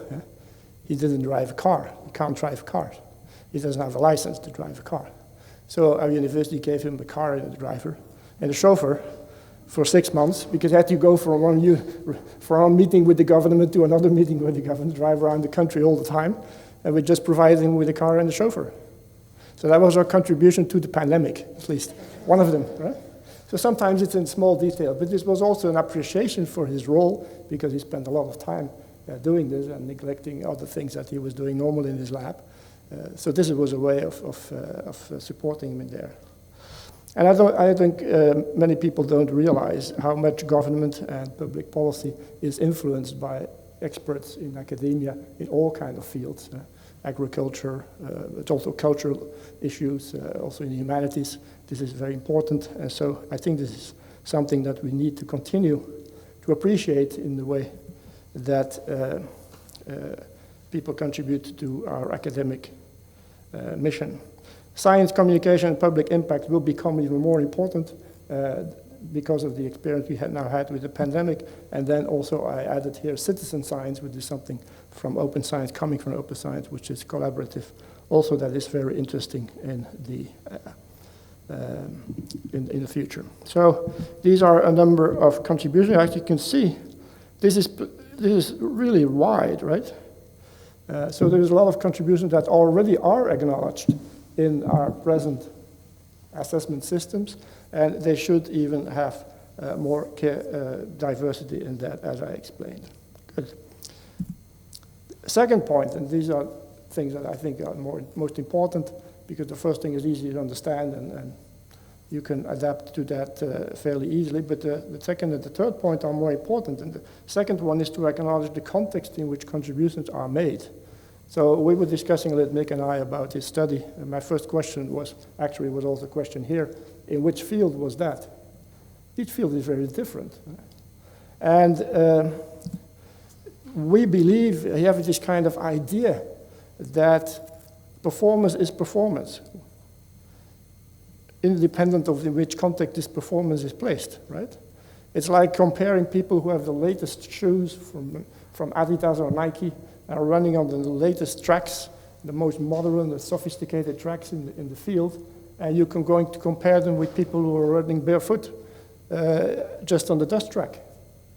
He didn't drive a car. He can't drive cars. He doesn't have a license to drive a car. So our university gave him a car and a driver and a chauffeur for 6 months, because he had to go from one meeting with the government to another meeting with the government, drive around the country all the time, and we just provided him with a car and a chauffeur. So that was our contribution to the pandemic, at least one of them, right? So sometimes it's in small detail, but this was also an appreciation for his role, because he spent a lot of time doing this and neglecting other things that he was doing normally in his lab. So this was a way of supporting him in there. And I think many people don't realize how much government and public policy is influenced by experts in academia in all kinds of fields, agriculture, but also cultural issues, also in the humanities. This is very important, and so I think this is something that we need to continue to appreciate in the way that people contribute to our academic mission. Science, communication, and public impact will become even more important because of the experience we have now had with the pandemic. And then also I added here citizen science, which is something from open science, coming from open science, which is collaborative. Also that is very interesting in the future. So these are a number of contributions. As you can see, this is really wide, right? So there's a lot of contributions that already are acknowledged in our present assessment systems, and they should even have more diversity in that, as I explained. Good. Second point, and these are things that I think are most important, because the first thing is easy to understand, and you can adapt to that fairly easily, but the second and the third point are more important, and the second one is to acknowledge the context in which contributions are made. So we were discussing a little, Mick and I, about his study, and my first question was also a question here, in which field was that? Each field is very different. And we believe, we have this kind of idea that performance is performance, independent of in which context this performance is placed, right? It's like comparing people who have the latest shoes from Adidas or Nike, are running on the latest tracks, the most modern, the sophisticated tracks in the field, and you can going to compare them with people who are running barefoot just on the dust track.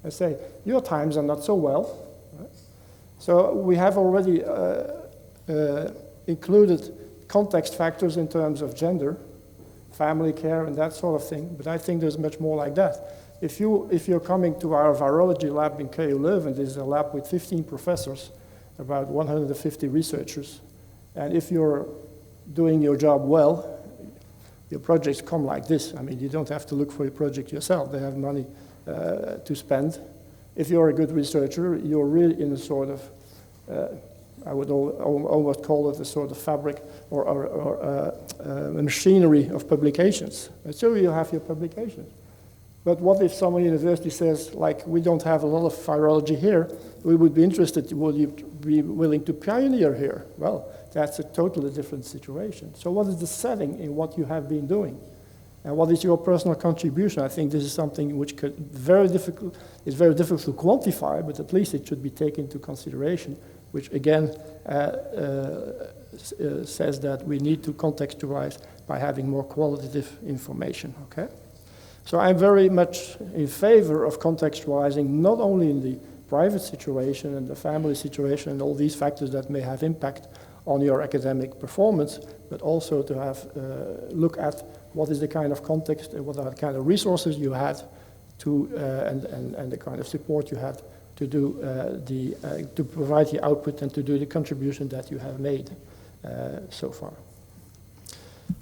I say, your times are not so well. Right? So we have already included context factors in terms of gender, family care, and that sort of thing, but I think there's much more like that. If you're coming to our virology lab in KU Leuven, this is a lab with 15 professors, about 150 researchers, and if you're doing your job well, your projects come like this. I mean, you don't have to look for your project yourself. They have money to spend. If you're a good researcher, you're really in a sort of, I would almost call it a sort of fabric or a machinery of publications. And so you have your publications. But what if some university says, like, we don't have a lot of virology here, we would be interested, would you be willing to pioneer here? Well, that's a totally different situation. So what is the setting in what you have been doing? And what is your personal contribution? I think this is something which is very difficult to quantify, but at least it should be taken into consideration, which again says that we need to contextualize by having more qualitative information, okay? So I'm very much in favor of contextualizing not only in the private situation and the family situation and all these factors that may have impact on your academic performance, but also to have look at what is the kind of context and what are the kind of resources you had to and the kind of support you had to do to provide the output and to do the contribution that you have made so far.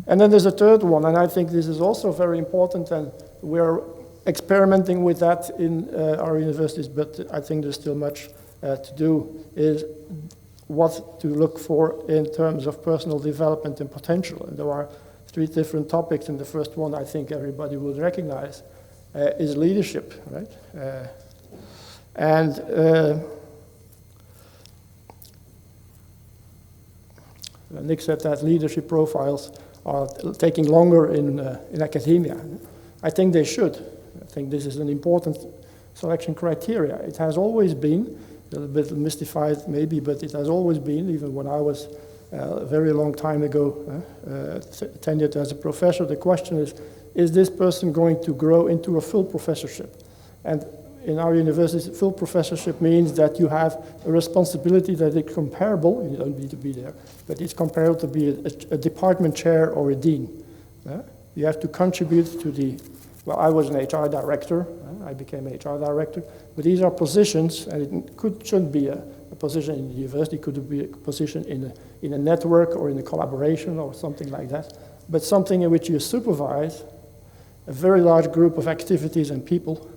And then there's a third one, and I think this is also very important, and we're experimenting with that in our universities, but I think there's still much to do, is what to look for in terms of personal development and potential. And there are 3 different topics, and the first one I think everybody would recognize is leadership, right? Nick said that leadership profiles are taking longer in academia. I think they should. I think this is an important selection criteria. It has always been, a little bit mystified maybe, but it has always been, even when I was a very long time ago tenured as a professor, the question is this person going to grow into a full professorship? And in our university, full professorship means that you have a responsibility that is comparable, you don't need to be there, but it's comparable to be a department chair or a dean. You have to contribute to the, well, I was an HR director, I became an HR director, but these are positions, and it shouldn't be a position in the university, it could be a position in a network or in a collaboration or something like that, but something in which you supervise a very large group of activities and people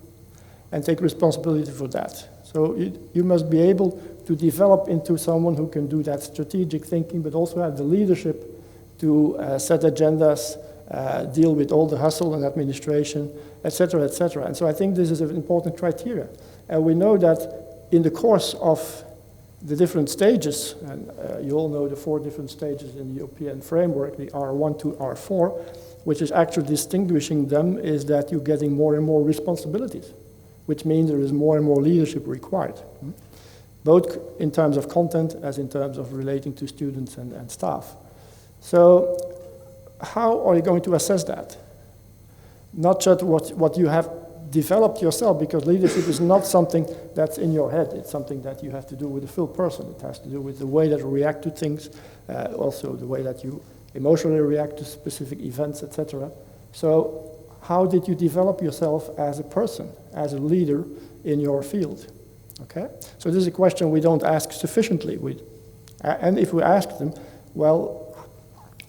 and take responsibility for that. So you must be able to develop into someone who can do that strategic thinking, but also have the leadership to set agendas, deal with all the hustle and administration, etc., etc. And so I think this is an important criteria. And we know that in the course of the different stages, and you all know the 4 different stages in the European framework, the R1 to R4, which is actually distinguishing them is that you're getting more and more responsibilities, which means there is more and more leadership required, both in terms of content as in terms of relating to students and staff. So how are you going to assess that? Not just what you have developed yourself, because leadership is not something that's in your head. It's something that you have to do with a full person. It has to do with the way that you react to things, also the way that you emotionally react to specific events, etc. So how did you develop yourself as a person, as a leader in your field? Okay? So this is a question we don't ask sufficiently. And if we ask them, well,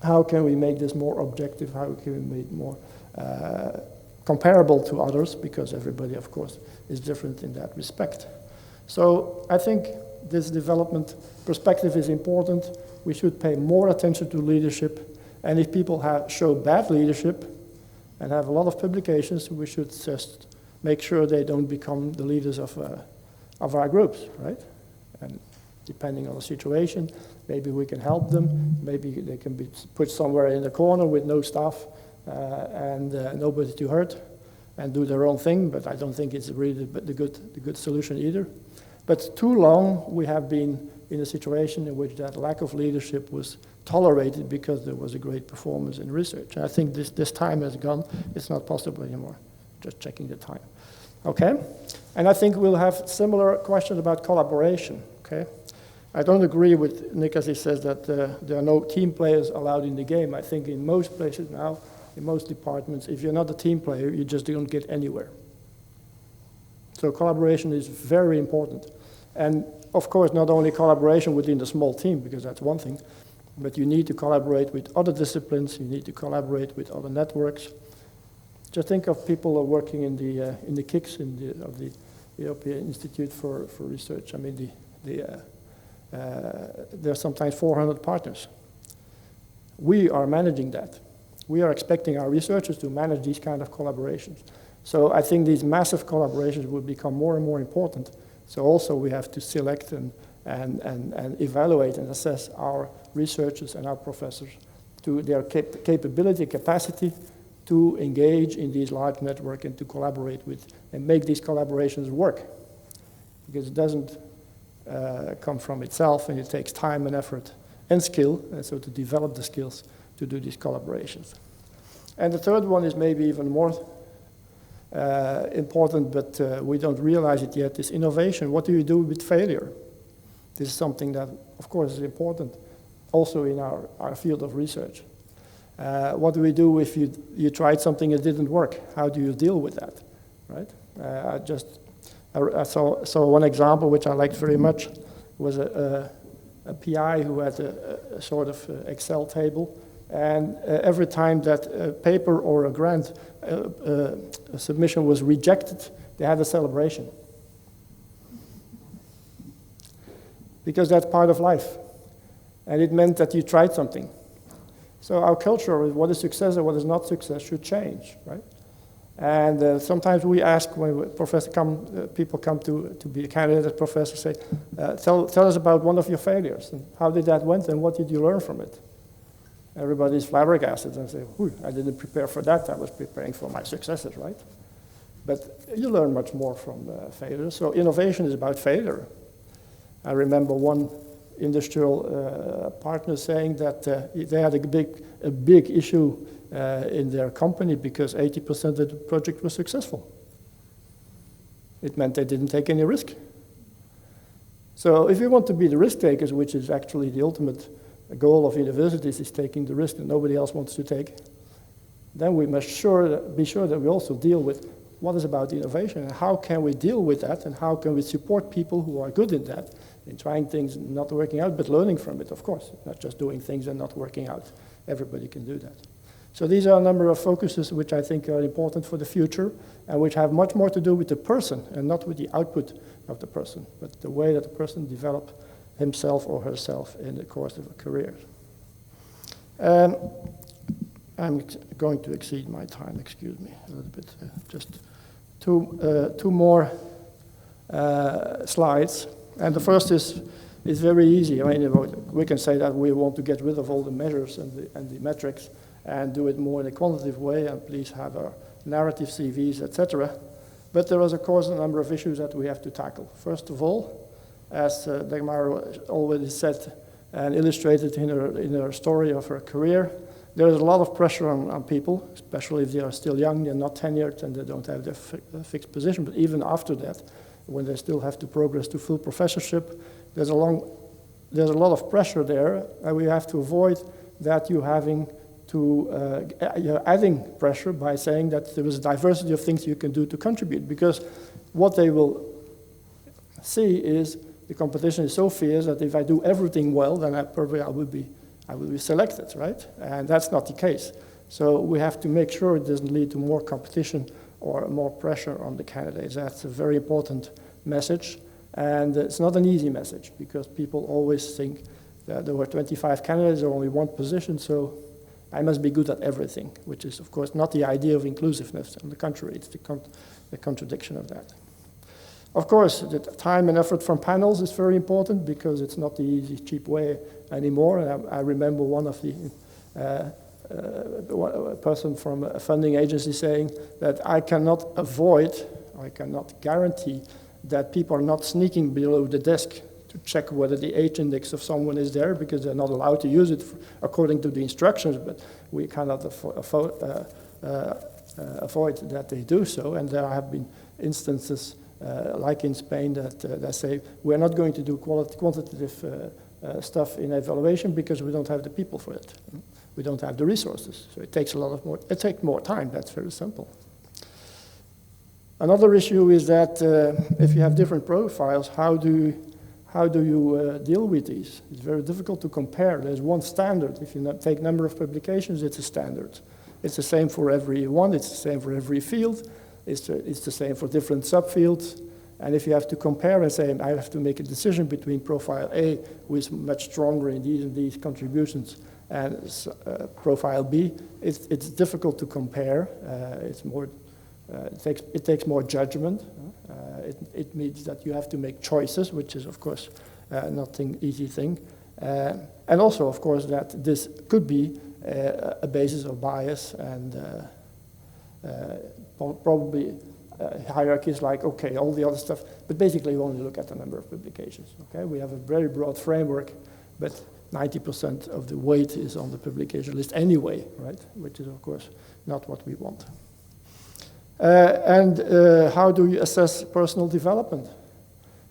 how can we make this more objective? How can we make it more comparable to others? Because everybody, of course, is different in that respect. So I think this development perspective is important. We should pay more attention to leadership. And if people show bad leadership and have a lot of publications, we should just make sure they don't become the leaders of our groups, right? And depending on the situation, maybe we can help them. Maybe they can be put somewhere in the corner with no staff and nobody to hurt and do their own thing, but I don't think it's really the good solution either. But too long we have been in a situation in which that lack of leadership was tolerated because there was a great performance in research. I think this time has gone. It's not possible anymore. Just checking the time. Okay? And I think we'll have similar questions about collaboration. Okay? I don't agree with Nick as he says that there are no team players allowed in the game. I think in most places now, in most departments, if you're not a team player, you just don't get anywhere. So collaboration is very important. And of course, not only collaboration within the small team, because that's one thing, but you need to collaborate with other disciplines, you need to collaborate with other networks. Just think of people who are working in the KICS of the European Institute for Research. I mean, there are sometimes 400 partners. We are managing that. We are expecting our researchers to manage these kind of collaborations. So I think these massive collaborations will become more and more important. So also we have to select and evaluate and assess our researchers and our professors to their capability, capacity to engage in these large networks and to collaborate with and make these collaborations work. Because it doesn't come from itself, and it takes time and effort and skill, and so to develop the skills to do these collaborations. And the third one is maybe even more important, but we don't realize it yet, is innovation. What do you do with failure? This is something that, of course, is important also in our field of research. What do we do if you tried something that didn't work? How do you deal with that, right? I saw one example which I liked very much was a PI who had a sort of Excel table And every time that a paper or a grant submission was rejected, they had a celebration. Because that's part of life. And it meant that you tried something. So our culture of what is success and what is not success should change, right? And sometimes we ask when people come to be a candidate as professor, say, tell us about one of your failures, and how did that went, and what did you learn from it? Everybody's flabbergasted and say, I didn't prepare for that, I was preparing for my successes, right? But you learn much more from failure. So innovation is about failure. I remember one industrial partner saying that they had a big issue in their company because 80% of the project was successful. It meant they didn't take any risk. So if you want to be the risk takers, which is actually the ultimate goal of universities, is taking the risk that nobody else wants to take, then we must be sure that we also deal with what is about innovation and how can we deal with that and how can we support people who are good in that, in trying things not working out, but learning from it, of course, not just doing things and not working out. Everybody can do that. So these are a number of focuses which I think are important for the future and which have much more to do with the person and not with the output of the person, but the way that the person develops himself or herself in the course of a career. I'm going to exceed my time, excuse me, a little bit. Just two more slides. And the first is very easy. I mean, we can say that we want to get rid of all the measures and the metrics and do it more in a quantitative way, and please have our narrative CVs, etc. But there is, of course, a number of issues that we have to tackle. First of all, as Dagmar already said and illustrated in her story of her career, there is a lot of pressure on people, especially if they are still young, they're not tenured, and they don't have their fixed position. But even after that, when they still have to progress to full professorship, there's a lot of pressure there, and we have to avoid that you're adding pressure by saying that there is a diversity of things you can do to contribute, because what they will see is the competition is so fierce that if I do everything well, then I will be selected, right? And that's not the case. So we have to make sure it doesn't lead to more competition or more pressure on the candidates. That's a very important message. And it's not an easy message because people always think that there were 25 candidates or only one position, so I must be good at everything, which is, of course, not the idea of inclusiveness. On the contrary, it's the contradiction of that. Of course, the time and effort from panels is very important because it's not the easy, cheap way anymore. And I remember one of the a person from a funding agency saying that I cannot guarantee that people are not sneaking below the desk to check whether the age index of someone is there because they're not allowed to use it according to the instructions, but we cannot avoid that they do so. And there have been instances like in Spain that say we're not going to do quantitative stuff in evaluation because we don't have the people for it. We don't have the resources. So it takes more time. That's very simple. Another issue is that if you have different profiles, how do you deal with these? It's very difficult to compare. There's one standard. If you take number of publications, it's a standard. It's the same for every one. It's the same for every field. It's the same for different subfields. And if you have to compare and say, I have to make a decision between profile A, who is much stronger in these and these contributions, and profile B, it's difficult to compare. It takes more judgment. It means that you have to make choices, which is, of course, not an easy thing. And also, of course, that this could be a basis of bias and probably hierarchies like, okay, all the other stuff, but basically we only look at the number of publications, okay? We have a very broad framework, but 90% of the weight is on the publication list anyway, right? Which is, of course, not what we want. How do you assess personal development?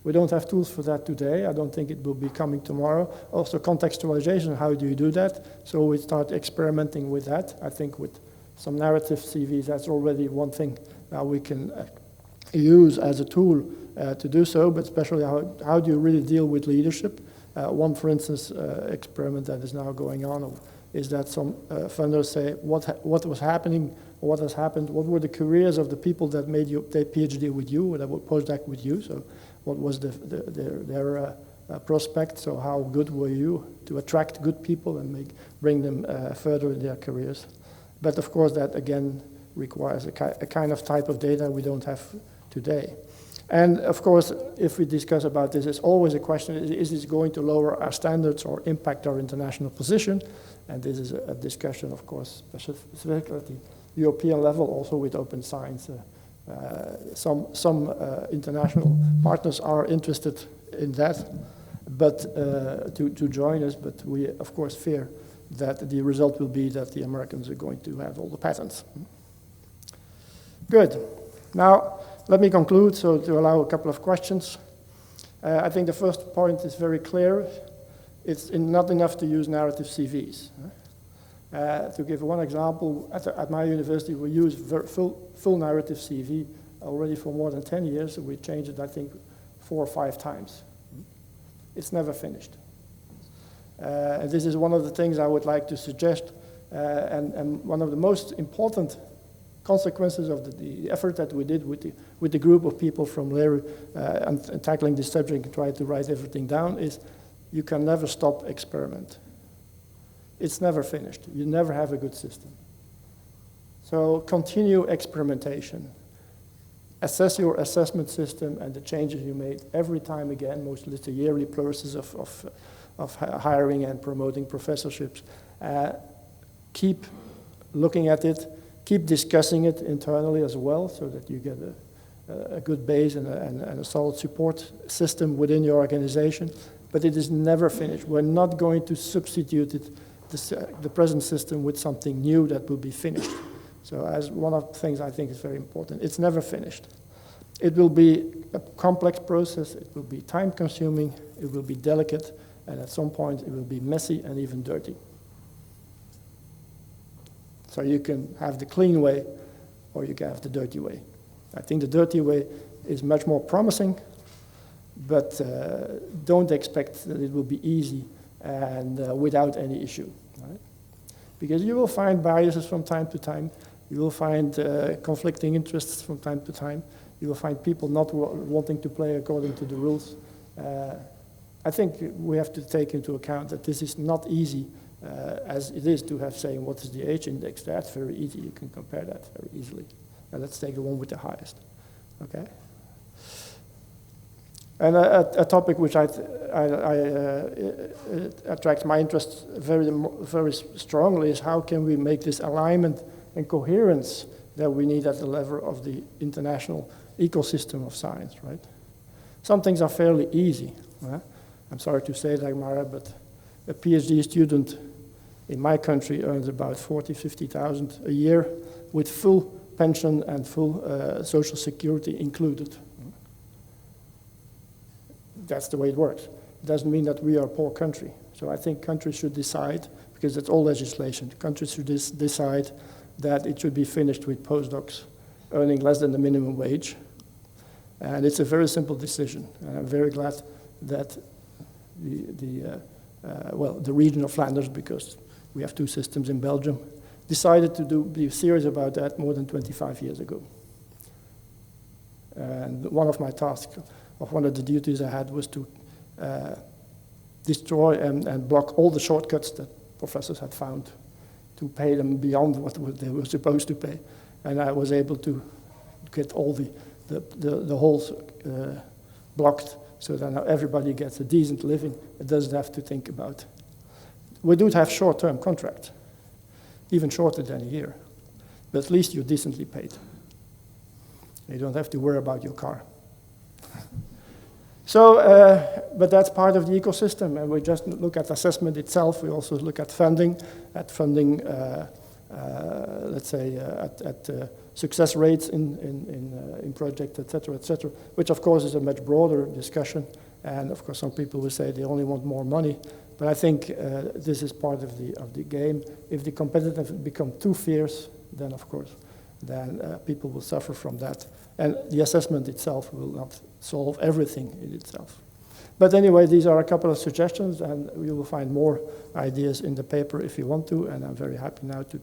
We don't have tools for that today. I don't think it will be coming tomorrow. Also contextualization, how do you do that? So we start experimenting with that. I think with some narrative CVs, that's already one thing that we can use as a tool to do so, but especially how do you really deal with leadership? One, for instance, experiment that is now going on of is that some funders say, what was happening, or what has happened, what were the careers of the people that made their PhD with you, or that were postdoc with you, so what was their prospect, so how good were you to attract good people and bring them further in their careers. But of course that again requires a kind of type of data we don't have today. And of course, if we discuss about this, it's always a question, is this going to lower our standards or impact our international position? And this is a discussion, of course, specifically at the European level, also with open science. Some international partners are interested in that, but to join us, but we, of course, fear that the result will be that the Americans are going to have all the patents. Good. Now, let me conclude, so to allow a couple of questions. I think the first point is very clear. It's not enough to use narrative CVs. To give one example, at my university, we use full narrative CV already for more than 10 years. We changed it, I think, 4 or 5 times. It's never finished. And this is one of the things I would like to suggest, and one of the most important consequences of the effort that we did with the group of people from Leru and tackling this subject and trying to write everything down is you can never stop experiment. It's never finished. You never have a good system. So continue experimentation. Assess your assessment system and the changes you made every time again. Mostly it's a yearly process of hiring and promoting professorships. Keep looking at it. Keep discussing it internally as well so that you get a good base and a solid support system within your organization. But it is never finished. We're not going to substitute the present system with something new that will be finished. So as one of the things I think is very important, it's never finished. It will be a complex process, it will be time consuming, it will be delicate, and at some point it will be messy and even dirty. So you can have the clean way or you can have the dirty way. I think the dirty way is much more promising, but don't expect that it will be easy and without any issue. Right? Because you will find biases from time to time. You will find conflicting interests from time to time. You will find people not wanting to play according to the rules. I think we have to take into account that this is not easy as it is to have saying what is the age index. That's very easy. You can compare that very easily. Now let's take the one with the highest. Okay. And a topic which attracts my interest very strongly is how can we make this alignment and coherence that we need at the level of the international ecosystem of science, right? Some things are fairly easy. I'm sorry to say that, Mara, but a PhD student in my country earns about 40,000, 50,000 a year with full pension and full social security included. That's the way it works. It doesn't mean that we are a poor country. So I think countries should decide, because it's all legislation, countries should decide that it should be finished with postdocs earning less than the minimum wage. And it's a very simple decision. And I'm very glad that the region of Flanders, because we have 2 systems in Belgium, decided to be serious about that more than 25 years ago. And one of my tasks, one of the duties I had was to destroy and block all the shortcuts that professors had found to pay them beyond what they were supposed to pay. And I was able to get all the holes blocked so that now everybody gets a decent living. It doesn't have to think about. We do have short-term contracts, even shorter than a year. But at least you're decently paid. You don't have to worry about your car. So, but that's part of the ecosystem, and we just look at assessment itself. We also look at funding, let's say, at success rates in projects, et cetera, which of course is a much broader discussion. And of course, some people will say they only want more money, but I think this is part of the game. If the competitors become too fierce, then of course, people will suffer from that. And the assessment itself will not solve everything in itself. But anyway, these are a couple of suggestions, and you will find more ideas in the paper if you want to, and I'm very happy now to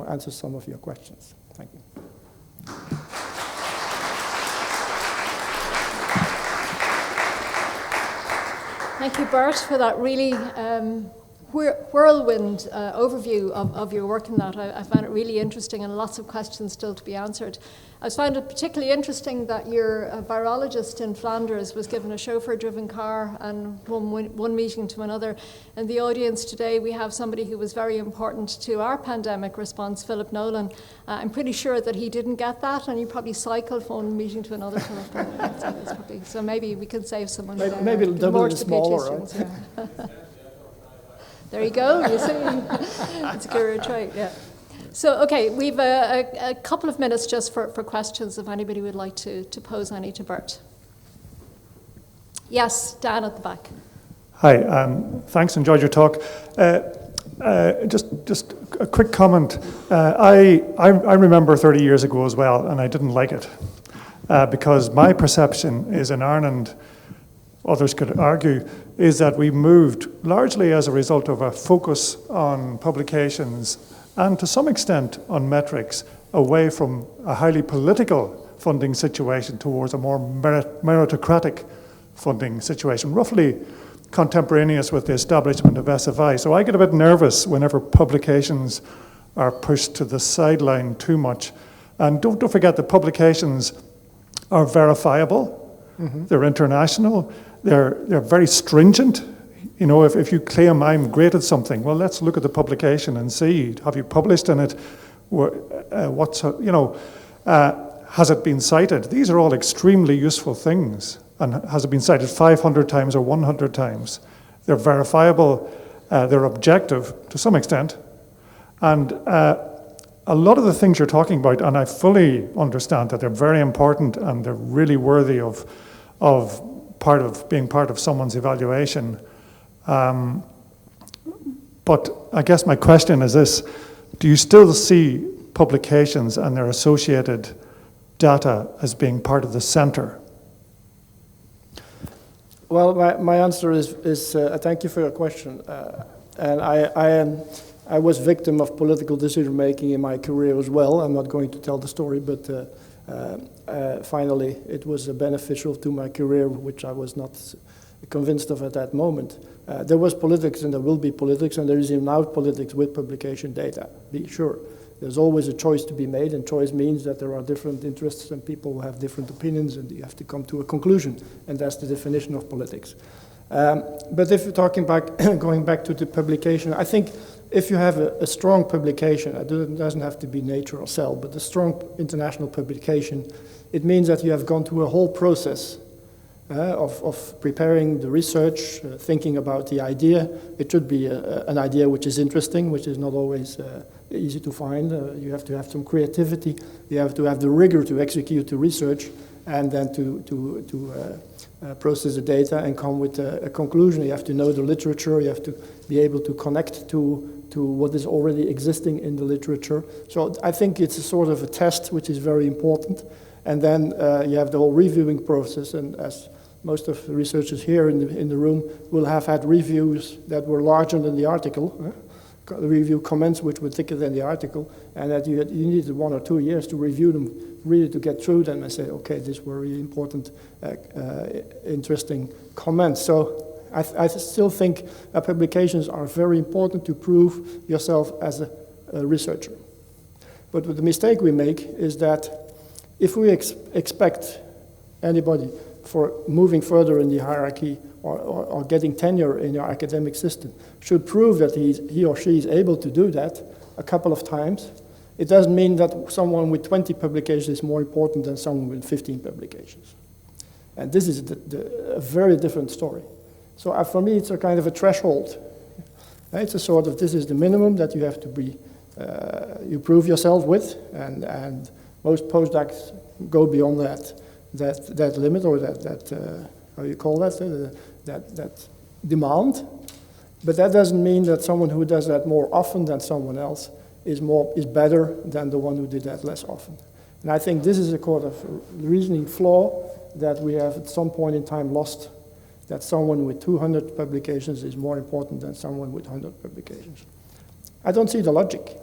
answer some of your questions. Thank you. Thank you, Bert, for that really whirlwind overview of your work in that. I found it really interesting and lots of questions still to be answered. I found it particularly interesting that your virologist in Flanders was given a chauffeur-driven car and one meeting to another. In the audience today, we have somebody who was very important to our pandemic response, Philip Nolan. I'm pretty sure that he didn't get that, and you probably cycled from one meeting to another. So maybe we can save some money. Maybe Dublin is smaller, right? Yeah. There you go, you see. It's a career trait, yeah. So, okay, we've a couple of minutes just for questions if anybody would like to pose any to Bert. Yes, Dan at the back. Hi, thanks, enjoyed your talk. Just a quick comment. I remember 30 years ago as well, and I didn't like it because my perception is in Ireland, others could argue, is that we moved largely as a result of a focus on publications and to some extent on metrics away from a highly political funding situation towards a more meritocratic funding situation, roughly contemporaneous with the establishment of SFI. So I get a bit nervous whenever publications are pushed to the sideline too much. And don't forget that publications are verifiable, they're international, they're very stringent. You know, if you claim I'm great at something, well, let's look at the publication and see, have you published in it? Has it been cited? These are all extremely useful things. And has it been cited 500 times or 100 times? They're verifiable, they're objective to some extent. And a lot of the things you're talking about, and I fully understand that they're very important and they're really worthy of being part of someone's evaluation. But I guess my question is this: do you still see publications and their associated data as being part of the center? Well, my answer is thank you for your question. And I was victim of political decision making in my career as well. I'm not going to tell the story, but finally it was beneficial to my career, which I was not convinced of at that moment. There was politics and there will be politics, and there is now politics with publication data, be sure. There's always a choice to be made, and choice means that there are different interests and people have different opinions, and you have to come to a conclusion, and that's the definition of politics. But if you're talking about going back to the publication, I think if you have a strong publication, it doesn't have to be Nature or Cell, but a strong international publication, it means that you have gone through a whole process of preparing the research, thinking about the idea. It should be an idea which is interesting, which is not always easy to find. You have to have some creativity. You have to have the rigor to execute the research, and then to process the data and come with a conclusion. You have to know the literature. You have to be able to connect to what is already existing in the literature. So I think it's a sort of a test which is very important. And then you have the whole reviewing process, and as most of the researchers here in the room will have had reviews that were larger than the article, review comments which were thicker than the article, and that you needed 1 or 2 years to review them, really to get through them and say, okay, these were really important, interesting comments. So I still think publications are very important to prove yourself as a researcher. But the mistake we make is that if we expect anybody for moving further in the hierarchy or getting tenure in your academic system should prove that he or she is able to do that a couple of times, it doesn't mean that someone with 20 publications is more important than someone with 15 publications. And this is a very different story. So for me, it's a kind of a threshold. It's a sort of, this is the minimum that you have to be, you prove yourself with, and most postdocs go beyond that limit, or that how you call that, that demand. But that doesn't mean that someone who does that more often than someone else is better than the one who did that less often. And I think this is a kind of reasoning flaw that we have at some point in time lost that someone with 200 publications is more important than someone with 100 publications. I don't see the logic,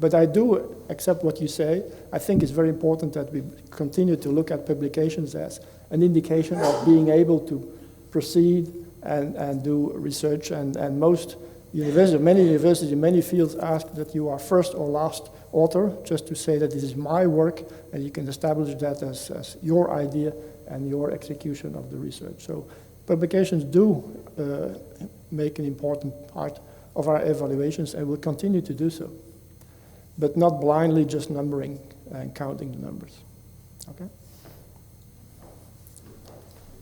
but I do accept what you say. I think it's very important that we continue to look at publications as an indication of being able to proceed and do research. And many universities, many fields ask that you are first or last author, just to say that this is my work, and you can establish that as your idea and your execution of the research. So publications do make an important part of our evaluations and will continue to do so, but not blindly just numbering and counting the numbers. Okay?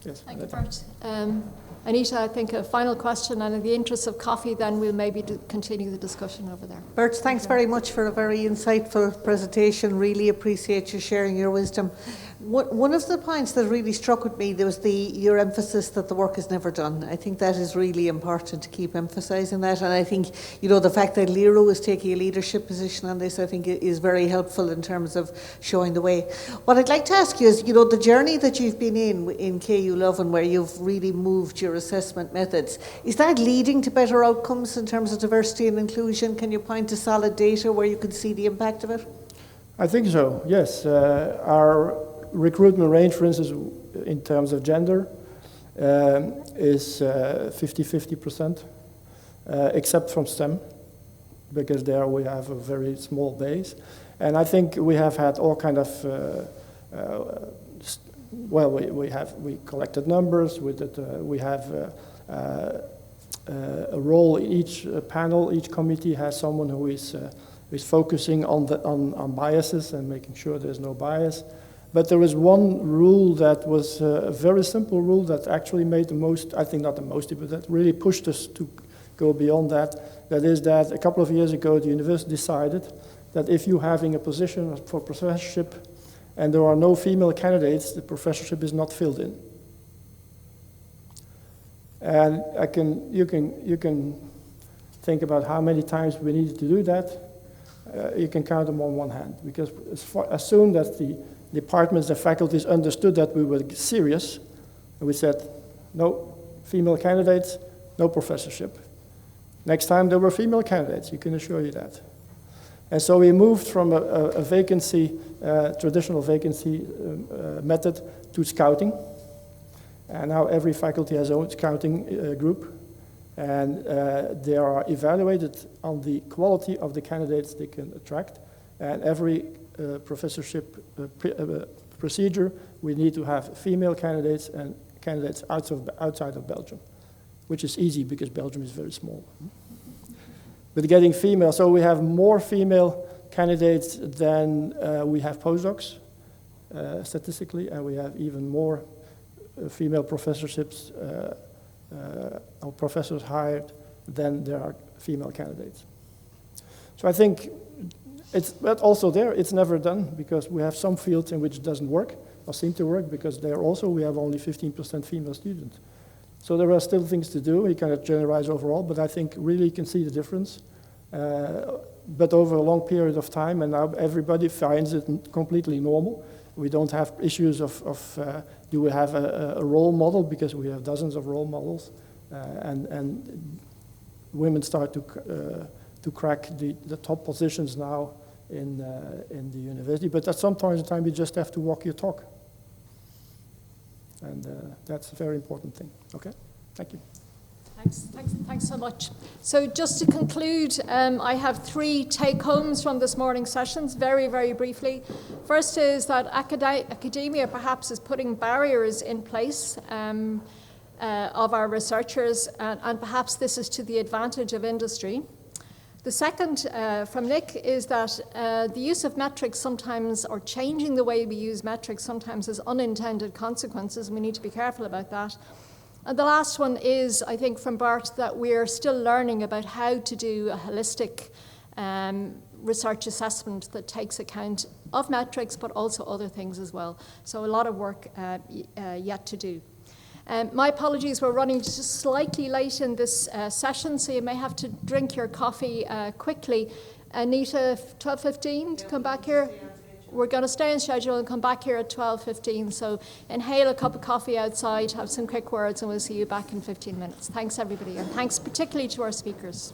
Yes. Thank you, Bert. Anita, I think a final question, and in the interest of coffee, then we'll maybe continue the discussion over there. Bert, thanks very much for a very insightful presentation. Really appreciate you sharing your wisdom. One of the points that really struck with me was your emphasis that the work is never done. I think that is really important to keep emphasising that, and I think the fact that Lero is taking a leadership position on this, I think is very helpful in terms of showing the way. What I'd like to ask you is, the journey that you've been in KU Leuven, where you've really moved your assessment methods, is that leading to better outcomes in terms of diversity and inclusion? Can you point to solid data where you can see the impact of it? I think so, yes. Our recruitment range, for instance, in terms of gender, is 50-50%, except from STEM, because there we have a very small base. And I think we have had all kind of, we collected numbers, we have a role in each panel. Each committee has someone who is focusing on biases and making sure there's no bias. But there was one rule that was a very simple rule that actually made the most, I think not the most, but that really pushed us to go beyond that. That is that a couple of years ago, the university decided that if you're having a position for professorship and there are no female candidates, the professorship is not filled in. And you can think about how many times we needed to do that. You can count them on one hand, because as soon as the departments and faculties understood that we were serious, and we said, no female candidates, no professorship. Next time there were female candidates, you can assure you that. And so we moved from a vacancy, traditional vacancy method to scouting. And now every faculty has its own scouting group. And they are evaluated on the quality of the candidates they can attract. And every professorship procedure, we need to have female candidates and candidates outside of Belgium, which is easy because Belgium is very small. But getting female, so we have more female candidates than we have postdocs, statistically, and we have even more female professorships or professors hired than there are female candidates. So I think but also there, it's never done, because we have some fields in which it doesn't work, or seem to work, because there also we have only 15% female students. So there are still things to do. We cannot generalize overall, but I think really you can see the difference. But over a long period of time, and now everybody finds it completely normal. We don't have issues of do we have a role model, because we have dozens of role models, and women start to crack the top positions now in the university. But at some point in time, you just have to walk your talk. And that's a very important thing. Okay, thank you. Thanks so much. So just to conclude, I have 3 take-homes from this morning's sessions, very, very briefly. First is that academia perhaps is putting barriers in place of our researchers, and perhaps this is to the advantage of industry. The second from Nick is that the use of metrics sometimes, or changing the way we use metrics sometimes, has unintended consequences, and we need to be careful about that. And the last one is, I think, from Bart, that we're still learning about how to do a holistic research assessment that takes account of metrics, but also other things as well. So a lot of work yet to do. My apologies, we're running just slightly late in this session, so you may have to drink your coffee quickly. Anita, 12:15 to come back here? we're going to stay on schedule and come back here at 12:15. So inhale a cup of coffee outside, have some quick words, and we'll see you back in 15 minutes. Thanks, everybody, and thanks particularly to our speakers.